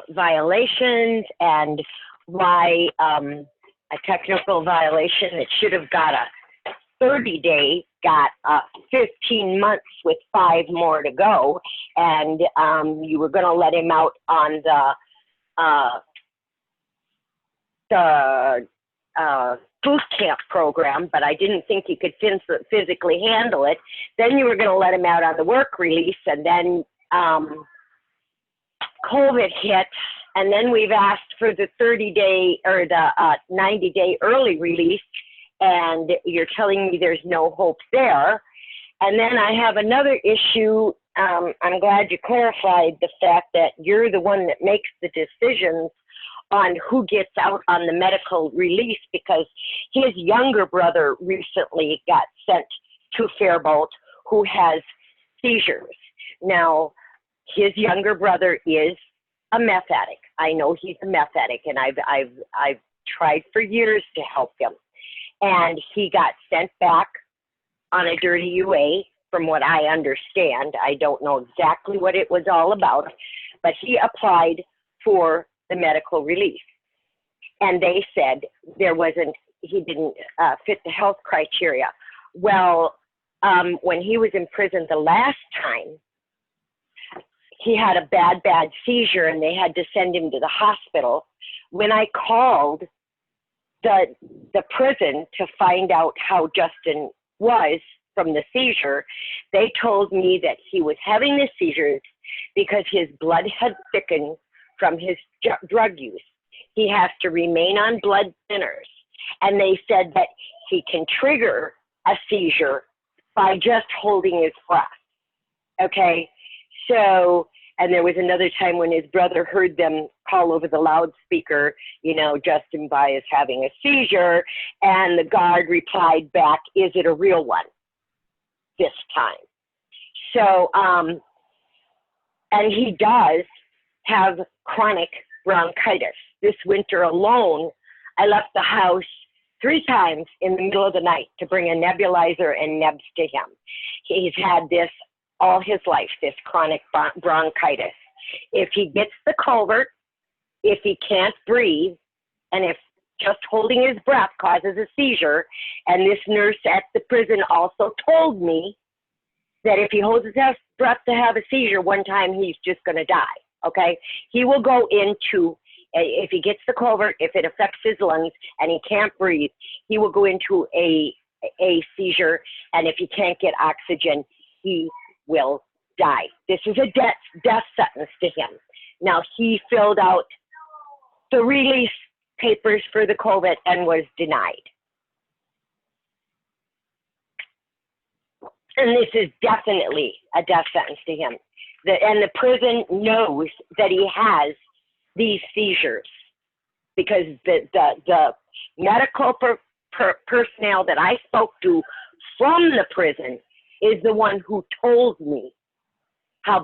violations and why a technical violation that should have got a 30-day got 15 months with 5 more to go, and you were going to let him out on the boot camp program, but I didn't think he could physically handle it. Then you were going to let him out on the work release, and then COVID hit, and then we've asked for the 30-day or the 90-day early release, and you're telling me there's no hope there. And then I have another issue. I'm glad you clarified the fact that you're the one that makes the decisions on who gets out on the medical release, because his younger brother recently got sent to Faribault who has seizures. Now, his younger brother is a meth addict. I know he's a meth addict, and I've tried for years to help him. and he got sent back on a dirty UA, from what I understand. I don't know exactly what it was all about, but he applied for the medical relief. And they said he didn't fit the health criteria. Well, when he was in prison the last time, he had a bad seizure and they had to send him to the hospital. When I called the prison to find out how Justin was from the seizure, they told me that he was having the seizures because his blood had thickened from his drug use. He has to remain on blood thinners. And they said that he can trigger a seizure by just holding his breath. Okay? So, and there was another time when his brother heard them call over the loudspeaker, Justin Bai is having a seizure, and the guard replied back, is it a real one this time? So, and he does have chronic bronchitis. This winter alone, I left the house 3 times in the middle of the night to bring a nebulizer and nebs to him. He's had this all his life, this chronic bronchitis. If he gets the culvert, if he can't breathe, and if just holding his breath causes a seizure, and this nurse at the prison also told me that if he holds his breath to have a seizure one time, he's just going to die, okay? He will go into, if he gets the culvert, if it affects his lungs and he can't breathe, he will go into a seizure, and if he can't get oxygen, he will die. This is a death sentence to him. Now, he filled out the release papers for the COVID and was denied. And this is definitely a death sentence to him. And the prison knows that he has these seizures because the medical personnel that I spoke to from the prison is the one who told me how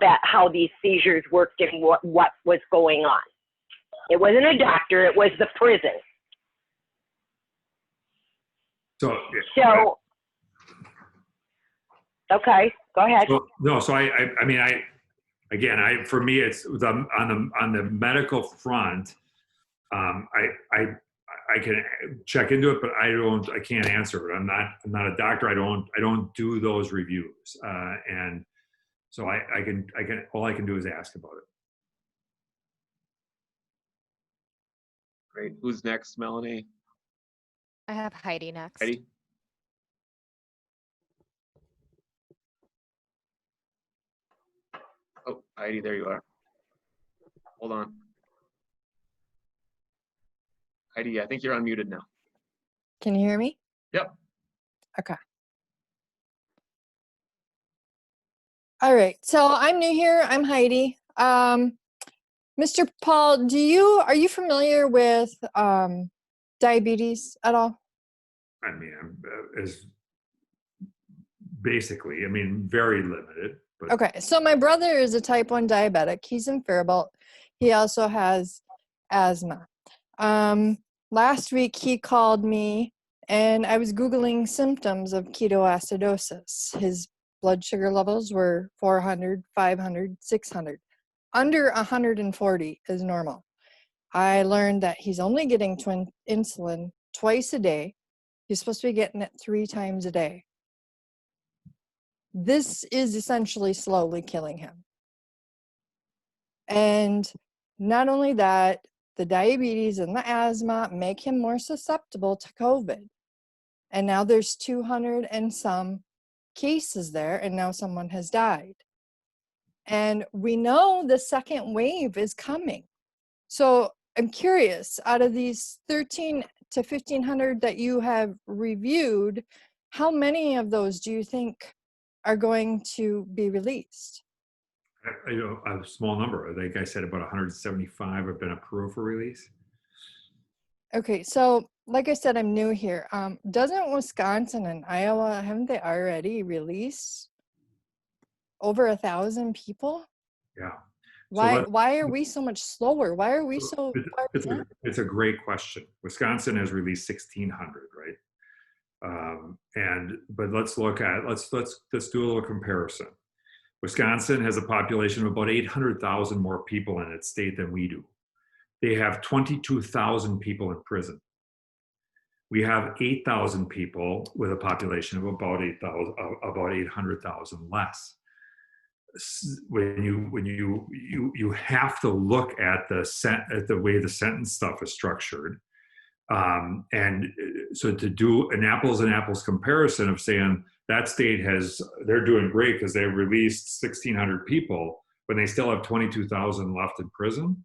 these seizures worked and what was going on. It wasn't a doctor, it was the prison. So okay, go ahead. For me, it's on the medical front. I can check into it, but I can't answer it. I'm not a doctor. I don't do those reviews, and so all I can do is ask about it. Great. Who's next, Melanie? I have Heidi next. Heidi? Oh, Heidi, there you are. Hold on. Heidi, I think you're unmuted now. Can you hear me? Yep. Okay. All right. So I'm new here. I'm Heidi. Mr. Paul, are you familiar with diabetes at all? I mean, very limited. But. Okay. So my brother is a type 1 diabetic. He's in Faribault. He also has asthma. Last week he called me and I was Googling symptoms of ketoacidosis. His blood sugar levels were 400, 500, 600. Under 140 is normal. I learned that he's only getting insulin twice a day. He's supposed to be getting it 3 times a day. This is essentially slowly killing him. And not only that, the diabetes and the asthma make him more susceptible to COVID. And now there's 200 and some cases there, and now someone has died. And we know the second wave is coming. So I'm curious, out of these 13 to 1,500 that you have reviewed, how many of those do you think are going to be released? A small number. I think I said about 175 have been approved for release. Okay, so like I said, I'm new here. Doesn't Wisconsin and Iowa, haven't they already released over 1,000 people? Yeah. Why are we so much slower? Why are we so? It's a great question. Wisconsin has released 1,600, right? But let's do a little comparison. Wisconsin has a population of about 800,000 more people in its state than we do. They have 22,000 people in prison. We have 8,000 people with a population of about 800,000 less. When you have to look at the way the sentence stuff is structured, and so to do an apples and apples comparison of saying that state they're doing great because they released 1,600 people when they still have 22,000 left in prison.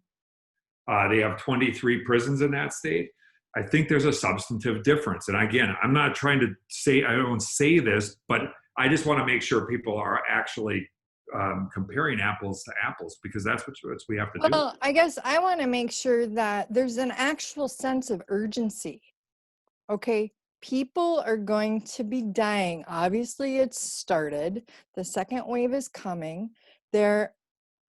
They have 23 prisons in that state. I think there's a substantive difference. And again, I'm not trying to say, I don't say this, but I just want to make sure people are actually comparing apples to apples, because that's what we have to do. Well, I guess I want to make sure that there's an actual sense of urgency. Okay, people are going to be dying. Obviously, it's started. The second wave is coming.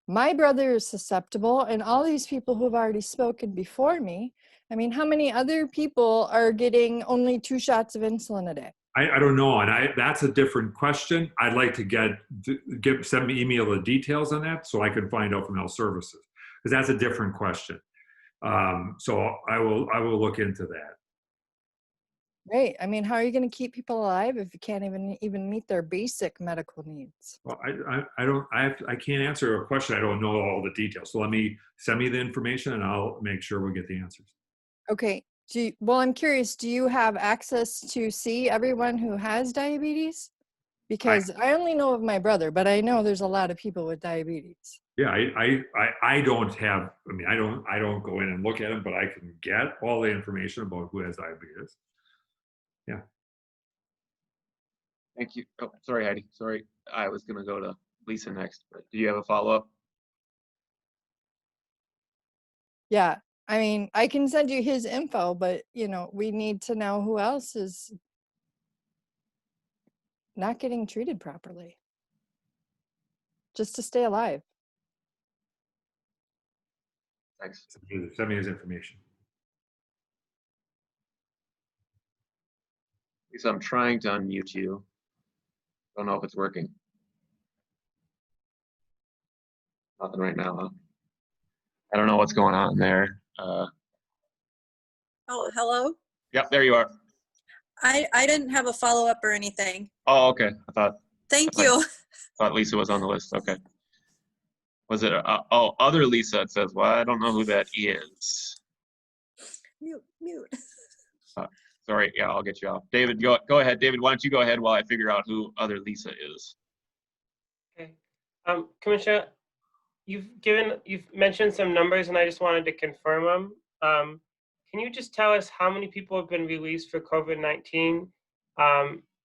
My brother is susceptible, and all these people who have already spoken before me. I mean, how many other people are getting only 2 shots of insulin a day? I don't know, and that's a different question. I'd like to send me email the details on that so I can find out from health services, because that's a different question. So I will look into that. Right. I mean, how are you going to keep people alive if you can't even meet their basic medical needs? Well, I can't answer a question. I don't know all the details. So send me the information and I'll make sure we'll get the answers. Okay. Well, I'm curious, do you have access to see everyone who has diabetes? Because I only know of my brother, but I know there's a lot of people with diabetes. Yeah, I don't have, I don't go in and look at them, but I can get all the information about who has diabetes. Yeah. Thank you. Oh, sorry, Heidi. Sorry. I was going to go to Lisa next, but do you have a follow-up? Yeah. I mean, I can send you his info, but we need to know who else is not getting treated properly just to stay alive. Thanks. Send me his information. Lisa, I'm trying to unmute you. Don't know if it's working. Nothing right now, huh? I don't know what's going on there. Oh, hello? Yep, there you are. I didn't have a follow-up or anything. Oh, okay. Thank you. Thought Lisa was on the list. Okay. Was it? Other Lisa. It says. Well, I don't know who that is. Mute. Sorry. Yeah, I'll get you off. David, go ahead. David, why don't you go ahead while I figure out who other Lisa is? Okay. Commissioner, you've mentioned some numbers, and I just wanted to confirm them. Can you just tell us how many people have been released for COVID-19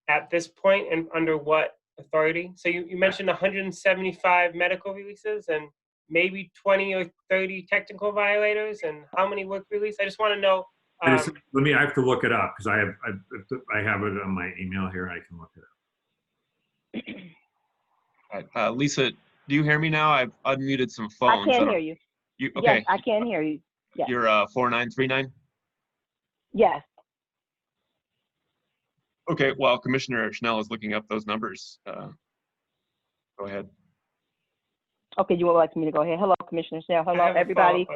at this point, and under what authority? So you mentioned 175 medical releases and maybe 20 or 30 technical violators, and how many work release? I just want to know. I have to look it up because I have it on my email here. I can look it up. All right, Lisa, do you hear me now? I've unmuted some phones. I can hear you. Okay. Yes, I can hear you. Yes. You're 4939? Yes. Okay, well, Commissioner Schnell is looking up those numbers. Go ahead. Okay, you would like me to go ahead? Hello, Commissioner Schnell. Hello, everybody.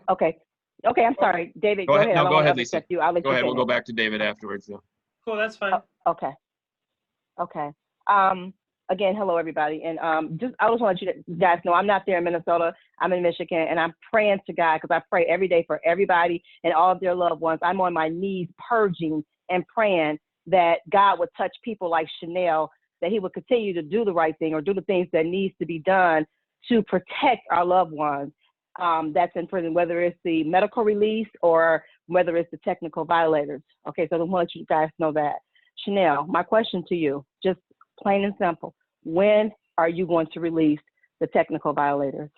Okay. Okay, I'm sorry. David, go ahead. No, go ahead, Lisa. Lisa. Go ahead, we'll go back to David afterwards. Yeah. Cool, that's fine. Okay. Okay. Again, hello, everybody. And I just want to let you guys know I'm not there in Minnesota. I'm in Michigan, and I'm praying to God because I pray every day for everybody and all of their loved ones. I'm on my knees purging and praying that God would touch people like Chanel, that he would continue to do the right thing or do the things that needs to be done to protect our loved ones that's in prison, whether it's the medical release or whether it's the technical violators. Okay, so I want you guys to know that. Chanel, my question to you, just plain and simple, when are you going to release the technical violators?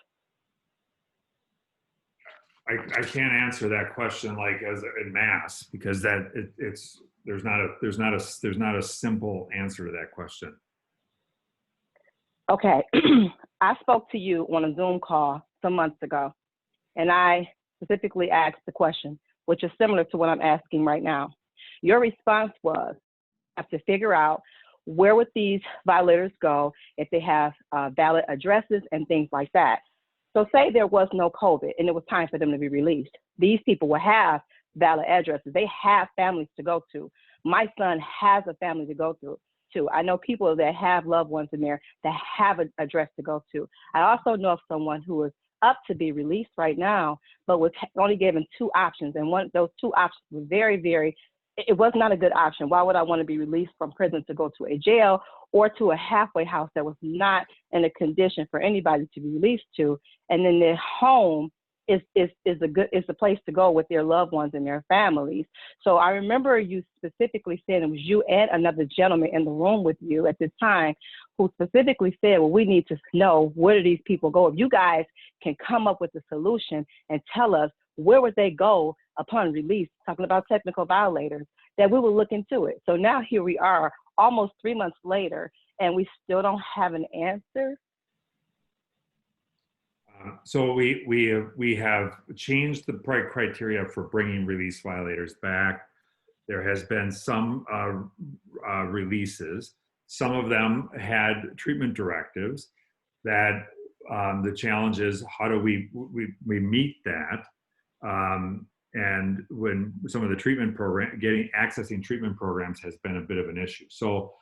I can't answer that question like as in mass because there's not a simple answer to that question. Okay, I spoke to you on a Zoom call some months ago, and I specifically asked the question, which is similar to what I'm asking right now. Your response was have to figure out where would these violators go if they have valid addresses and things like that. So say there was no COVID and it was time for them to be released. These people will have valid addresses. They have families to go to. My son has a family to go to. I know people that have loved ones in there that have an address to go to. I also know of someone who is up to be released right now, but was only given 2 options. And those 2 options were it was not a good option. Why would I want to be released from prison to go to a jail or to a halfway house that was not in a condition for anybody to be released to? And then their home is a place to go with their loved ones and their families. So I remember you specifically saying, it was you and another gentleman in the room with you at this time who specifically said, well, we need to know, where do these people go? If you guys can come up with a solution and tell us where would they go upon release, talking about technical violators, that we will look into it. So now here we are almost 3 months later and we still don't have an answer. So we have changed the criteria for bringing release violators back. There has been some releases. Some of them had treatment directives that the challenge is how do we meet that? And when some of the treatment program, accessing treatment programs has been a bit of an issue. So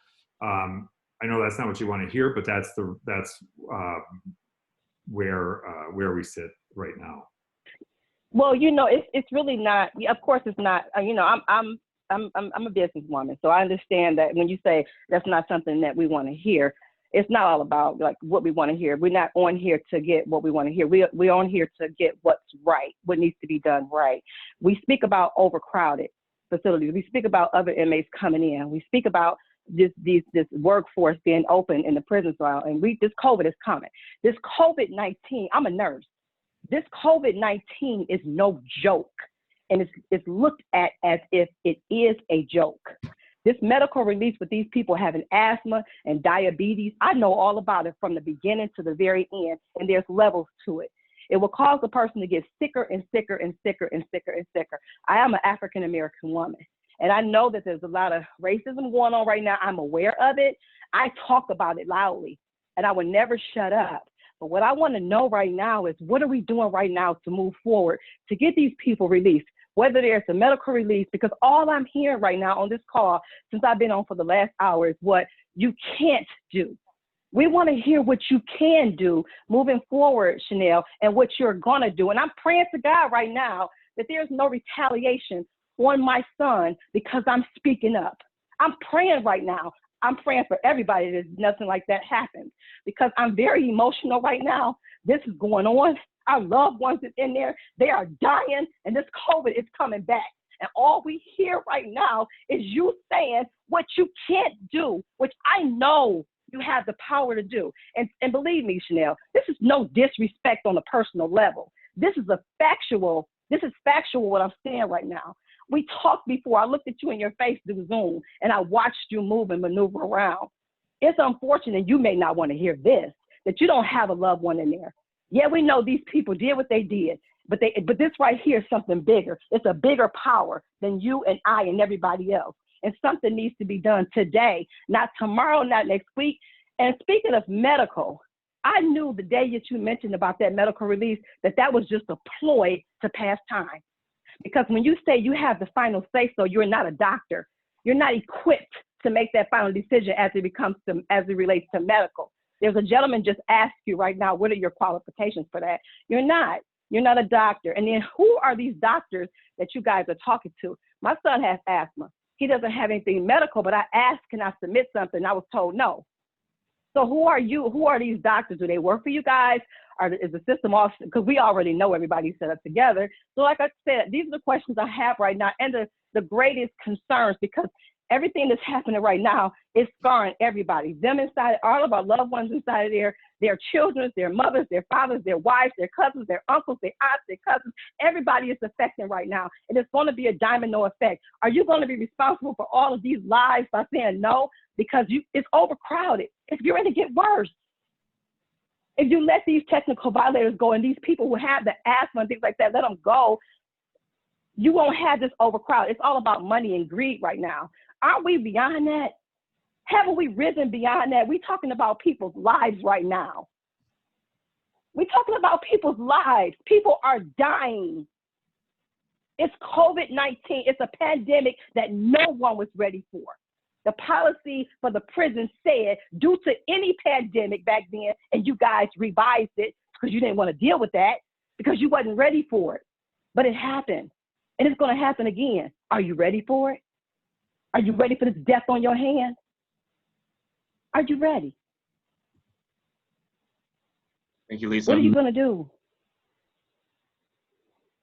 I know that's not what you want to hear, but that's where we sit right now. Well, you know, it's really not. Of course, it's not. You know, I'm a businesswoman, so I understand that when you say that's not something that we want to hear, it's not all about like what we want to hear. We're not on here to get what we want to hear. We're on here to get what's right, what needs to be done right. We speak about overcrowded facilities. We speak about other inmates coming in. We speak about this workforce being open in the prison cell, and this COVID is coming. This COVID-19, I'm a nurse. This COVID-19 is no joke, and it's looked at as if it is a joke. This medical release with these people having asthma and diabetes, I know all about it from the beginning to the very end, and there's levels to it. It will cause the person to get sicker and sicker and sicker and sicker and sicker. I am an African-American woman, and I know that there's a lot of racism going on right now. I'm aware of it. I talk about it loudly, and I will never shut up. But what I want to know right now is, what are we doing right now to move forward to get these people released? Whether there's a medical release, because all I'm hearing right now on this call, since I've been on for the last hour, is what you can't do. We want to hear what you can do moving forward, Chanel, and what you're going to do. And I'm praying to God right now that there's no retaliation on my son because I'm speaking up. I'm praying right now. I'm praying for everybody that nothing like that happens, because I'm very emotional right now. This is going on. Our loved ones is in there. They are dying, and this COVID is coming back. And all we hear right now is you saying what you can't do, which I know you have the power to do. And believe me, Chanel, this is no disrespect on a personal level. This is factual what I'm saying right now. We talked before. I looked at you in your face through Zoom, and I watched you move and maneuver around. It's unfortunate you may not want to hear this, that you don't have a loved one in there. Yeah, we know these people did what they did, but this right here is something bigger. It's a bigger power than you and I and everybody else. And something needs to be done today, not tomorrow, not next week. And speaking of medical, I knew the day that you mentioned about that medical release, that was just a ploy to pass time. Because when you say you have the final say so, you're not a doctor. You're not equipped to make that final decision as it relates to medical. There's a gentleman just asked you right now, what are your qualifications for that? You're not a doctor. And then who are these doctors that you guys are talking to? My son has asthma. He doesn't have anything medical, but I asked, can I submit something? I was told no. So who are you? Who are these doctors? Do they work for you guys? Or is the system off? Because we already know everybody's set up together. So like I said, these are the questions I have right now, and the greatest concerns, because everything that's happening right now is scarring everybody. Them inside, all of our loved ones inside of their children, their mothers, their fathers, their wives, their cousins, their uncles, their aunts, their cousins. Everybody is affecting right now. And it's going to be a domino effect. Are you going to be responsible for all of these lies by saying no? Because it's overcrowded. It's going to get worse. If you let these technical violators go, and these people who have the asthma and things like that, let them go, You won't have this overcrowd. It's all about money and greed right now. Aren't we beyond that? Haven't we risen beyond that? We're talking about people's lives right now. We're talking about people's lives. People are dying. It's COVID-19. It's a pandemic that no one was ready for. The policy for the prison said, due to any pandemic back then, and you guys revised it because you didn't want to deal with that, because you wasn't ready for it. But it happened, and it's going to happen again. Are you ready for it? Are you ready for this death on your hands? Are you ready? Thank you, Lisa. What are you going to do?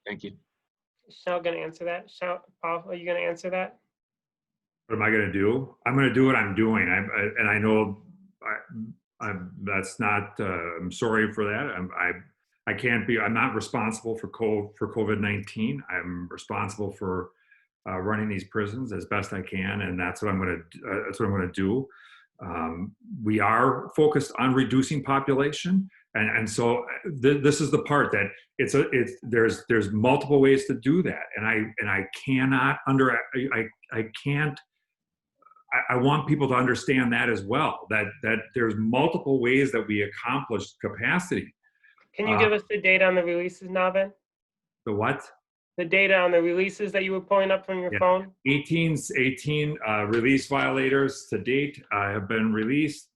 Thank you. Shell going to answer that? Shell, Paul, are you going to answer that? What am I going to do? I'm going to do what I'm doing. And I know that's not, I'm sorry for that. I can't be, I'm not responsible for COVID-19. I'm responsible for running these prisons as best I can. And that's what I'm going to do. We are focused on reducing population. And so this is the part that there's multiple ways to do that. And I cannot I want people to understand that as well, that there's multiple ways that we accomplish capacity. Can you give us the data on the releases now then? The what? The data on the releases that you were pulling up from your phone? 18 release violators to date have been released.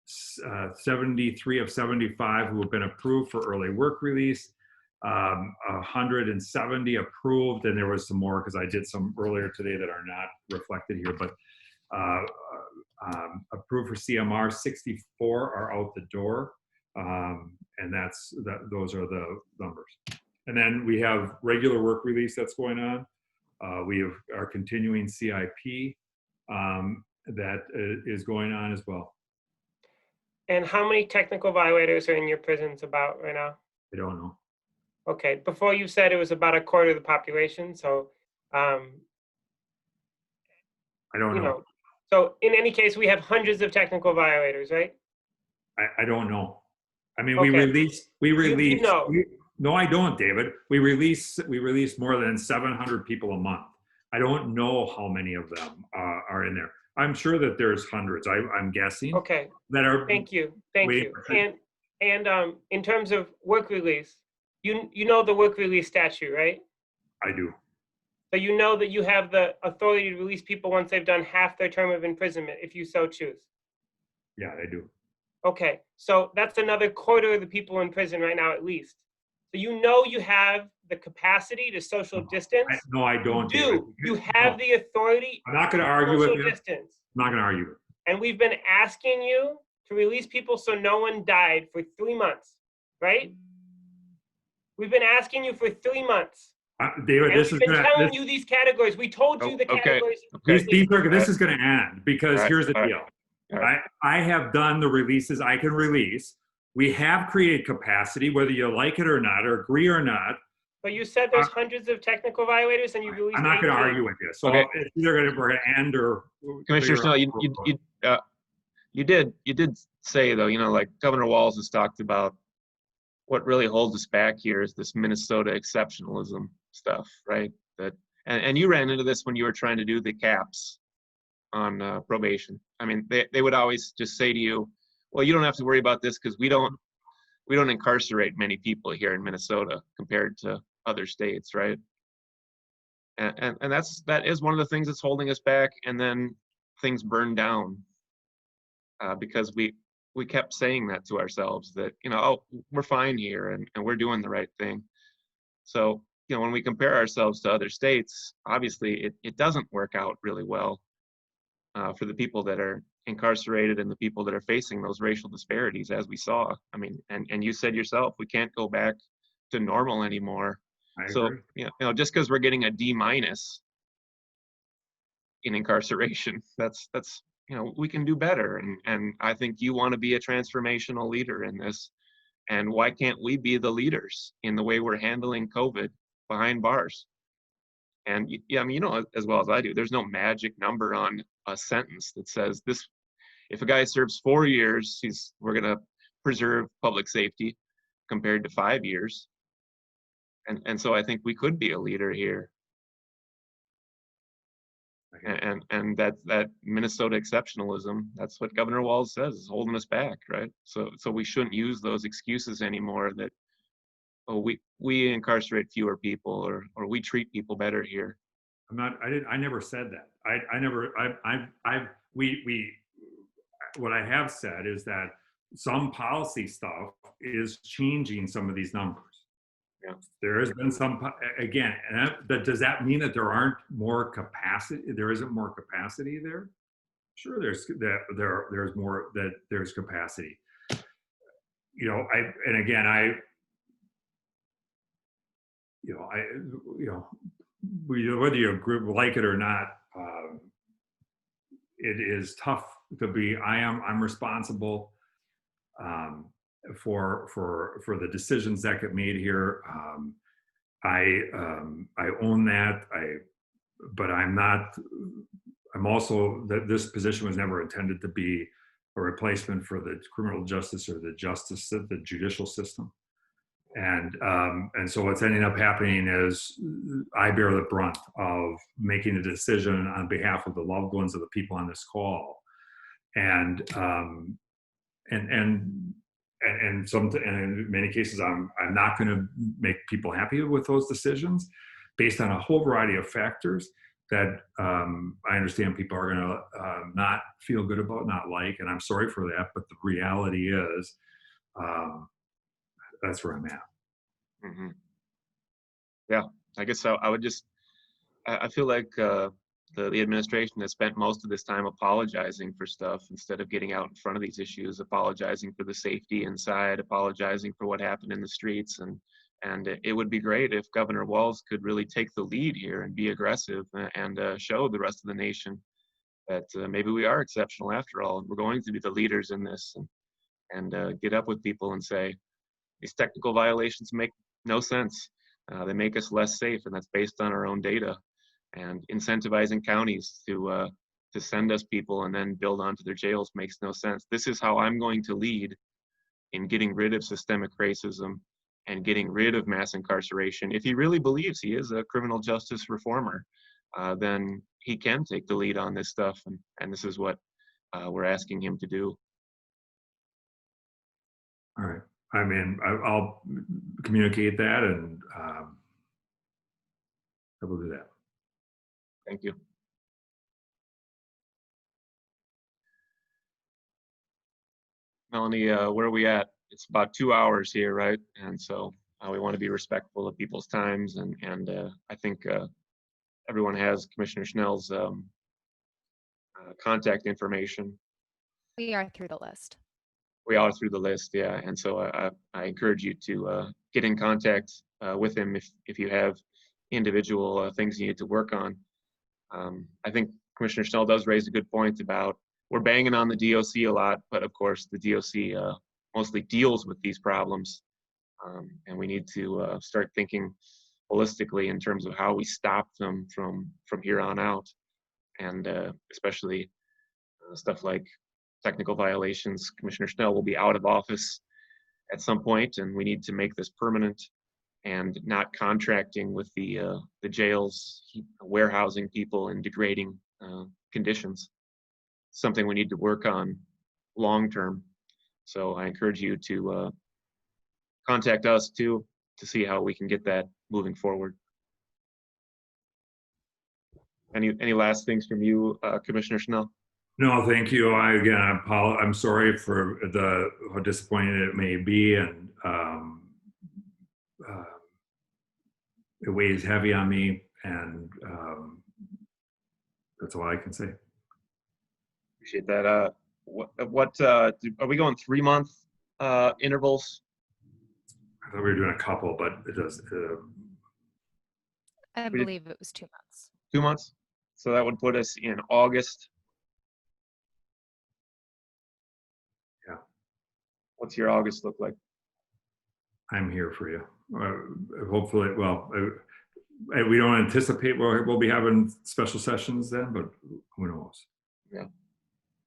73 of 75 who have been approved for early work release. 170 approved, and there was some more because I did some earlier today that are not reflected here, but approved for CMR, 64 are out the door, and those are the numbers. And then we have regular work release that's going on. We have our continuing CIP that is going on as well. And how many technical violators are in your prisons about right now? I don't know. Okay, before you said it was about a quarter of the population, so I don't know. So in any case, we have hundreds of technical violators, right? I don't know. I mean, Okay. we release. You know. No, I don't, David. We release more than 700 people a month. I don't know how many of them are in there. I'm sure that there's hundreds. I'm guessing. Okay. That are. Thank you. And in terms of work release, you know the work release statute, right? I do. So you know that you have the authority to release people once they've done half their term of imprisonment, if you so choose. Yeah, I do. Okay, so that's another quarter of the people in prison right now, at least. So you know you have the capacity to social distance. No, I don't. You have the authority. I'm not going to argue with you. Distance. I'm not going to argue. And we've been asking you to release people so no one died for 3 months, right? We've been asking you for 3 months. David, and this is we've been going telling you these categories. We told you the categories. This is going to end because here's the deal. I have done the releases I can release. We have created capacity, whether you like it or not, or agree or not. But you said there's hundreds of technical violators, and you released. I'm not going to argue with you. So it's either we're going to end or. Commissioner Snell, you did say though, like Governor Walz has talked about. What really holds us back here is this Minnesota exceptionalism stuff, right? And you ran into this when you were trying to do the caps on probation. I mean, they would always just say to you, well, you don't have to worry about this because we don't incarcerate many people here in Minnesota compared to other states, right? And that is one of the things that's holding us back. And then things burn down because we kept saying that to ourselves that, oh, we're fine here and we're doing the right thing. So, when we compare ourselves to other states, obviously it doesn't work out really well for the people that are incarcerated and the people that are facing those racial disparities, as we saw. I mean, and you said yourself, we can't go back to normal anymore. So, just because we're getting a D- in incarceration, that's we can do better. And I think you want to be a transformational leader in this. And why can't we be the leaders in the way we're handling COVID behind bars? And yeah, I mean, as well as I do, there's no magic number on a sentence that says this. If a guy serves 4 years, we're going to preserve public safety compared to 5 years. And so I think we could be a leader here. And that Minnesota exceptionalism, that's what Governor Walz says, is holding us back, right? So we shouldn't use those excuses anymore that, oh, we incarcerate fewer people, or we treat people better here. I never said that. What I have said is that some policy stuff is changing some of these numbers. Yeah. There has been some, again, and does that mean that there aren't more capacity? There isn't more capacity there? Sure, there's more, that there's capacity. You know, whether you like it or not, it is tough to be. I'm responsible for the decisions that get made here. I own that. But I'm not. I'm also that this position was never intended to be a replacement for the criminal justice or the judicial system. And so what's ending up happening is I bear the brunt of making a decision on behalf of the loved ones of the people on this call, and in many cases I'm not going to make people happy with those decisions based on a whole variety of factors that I understand people are going to not feel good about, not like, and I'm sorry for that. But the reality is that's where I'm at. Mm-hmm. Yeah, I guess I would just, I feel like the administration has spent most of this time apologizing for stuff instead of getting out in front of these issues, apologizing for the safety inside, apologizing for what happened in the streets. And it would be great if Governor Walz could really take the lead here and be aggressive and show the rest of the nation that maybe we are exceptional after all, and we're going to be the leaders in this, and get up with people and say, these technical violations make no sense. They make us less safe, and that's based on our own data. And incentivizing counties to send us people and then build onto their jails makes no sense. This is how I'm going to lead in getting rid of systemic racism and getting rid of mass incarceration. If he really believes he is a criminal justice reformer, then he can take the lead on this stuff, and this is what we're asking him to do. All right. I mean, I'll communicate that, and I will do that. Thank you. Melanie, where are we at? It's about 2 hours here, right? And so we want to be respectful of people's times, and I think everyone has Commissioner Schnell's contact information. We are through the list. We are through the list, yeah. And so I encourage you to get in contact with him if you have individual things you need to work on. I think Commissioner Schnell does raise a good point about we're banging on the DOC a lot, but of course the DOC mostly deals with these problems. And we need to start thinking holistically in terms of how we stop them from here on out. And especially stuff like technical violations. Commissioner Schnell will be out of office at some point, and we need to make this permanent and not contracting with the jails, warehousing people in degrading conditions. Something we need to work on long term. So I encourage you to contact us too to see how we can get that moving forward. Any last things from you, Commissioner Schnell? No, thank you. I'm sorry for how disappointing it may be, and it weighs heavy on me, and that's all I can say. Appreciate that. What are we going 3-month intervals? I thought we were doing a couple, but it does. I believe it was 2 months. 2 months? So that would put us in August. Yeah. What's your August look like? I'm here for you. Hopefully, well, we don't anticipate we'll be having special sessions then, but who knows? Yeah.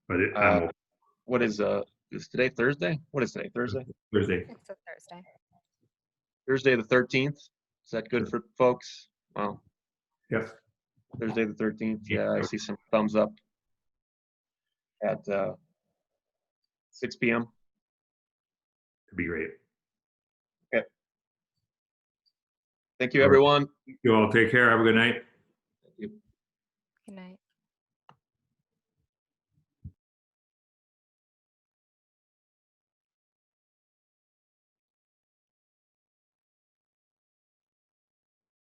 But what is today Thursday? What is today? Thursday? Thursday. It's a Thursday. Thursday the 13th. Is that good for folks? Wow. Yes. Thursday the 13th. Yeah, I see some thumbs up at 6 p.m. It'd be great. Okay. Thank you, everyone. You all take care. Have a good night. Thank you. Good night.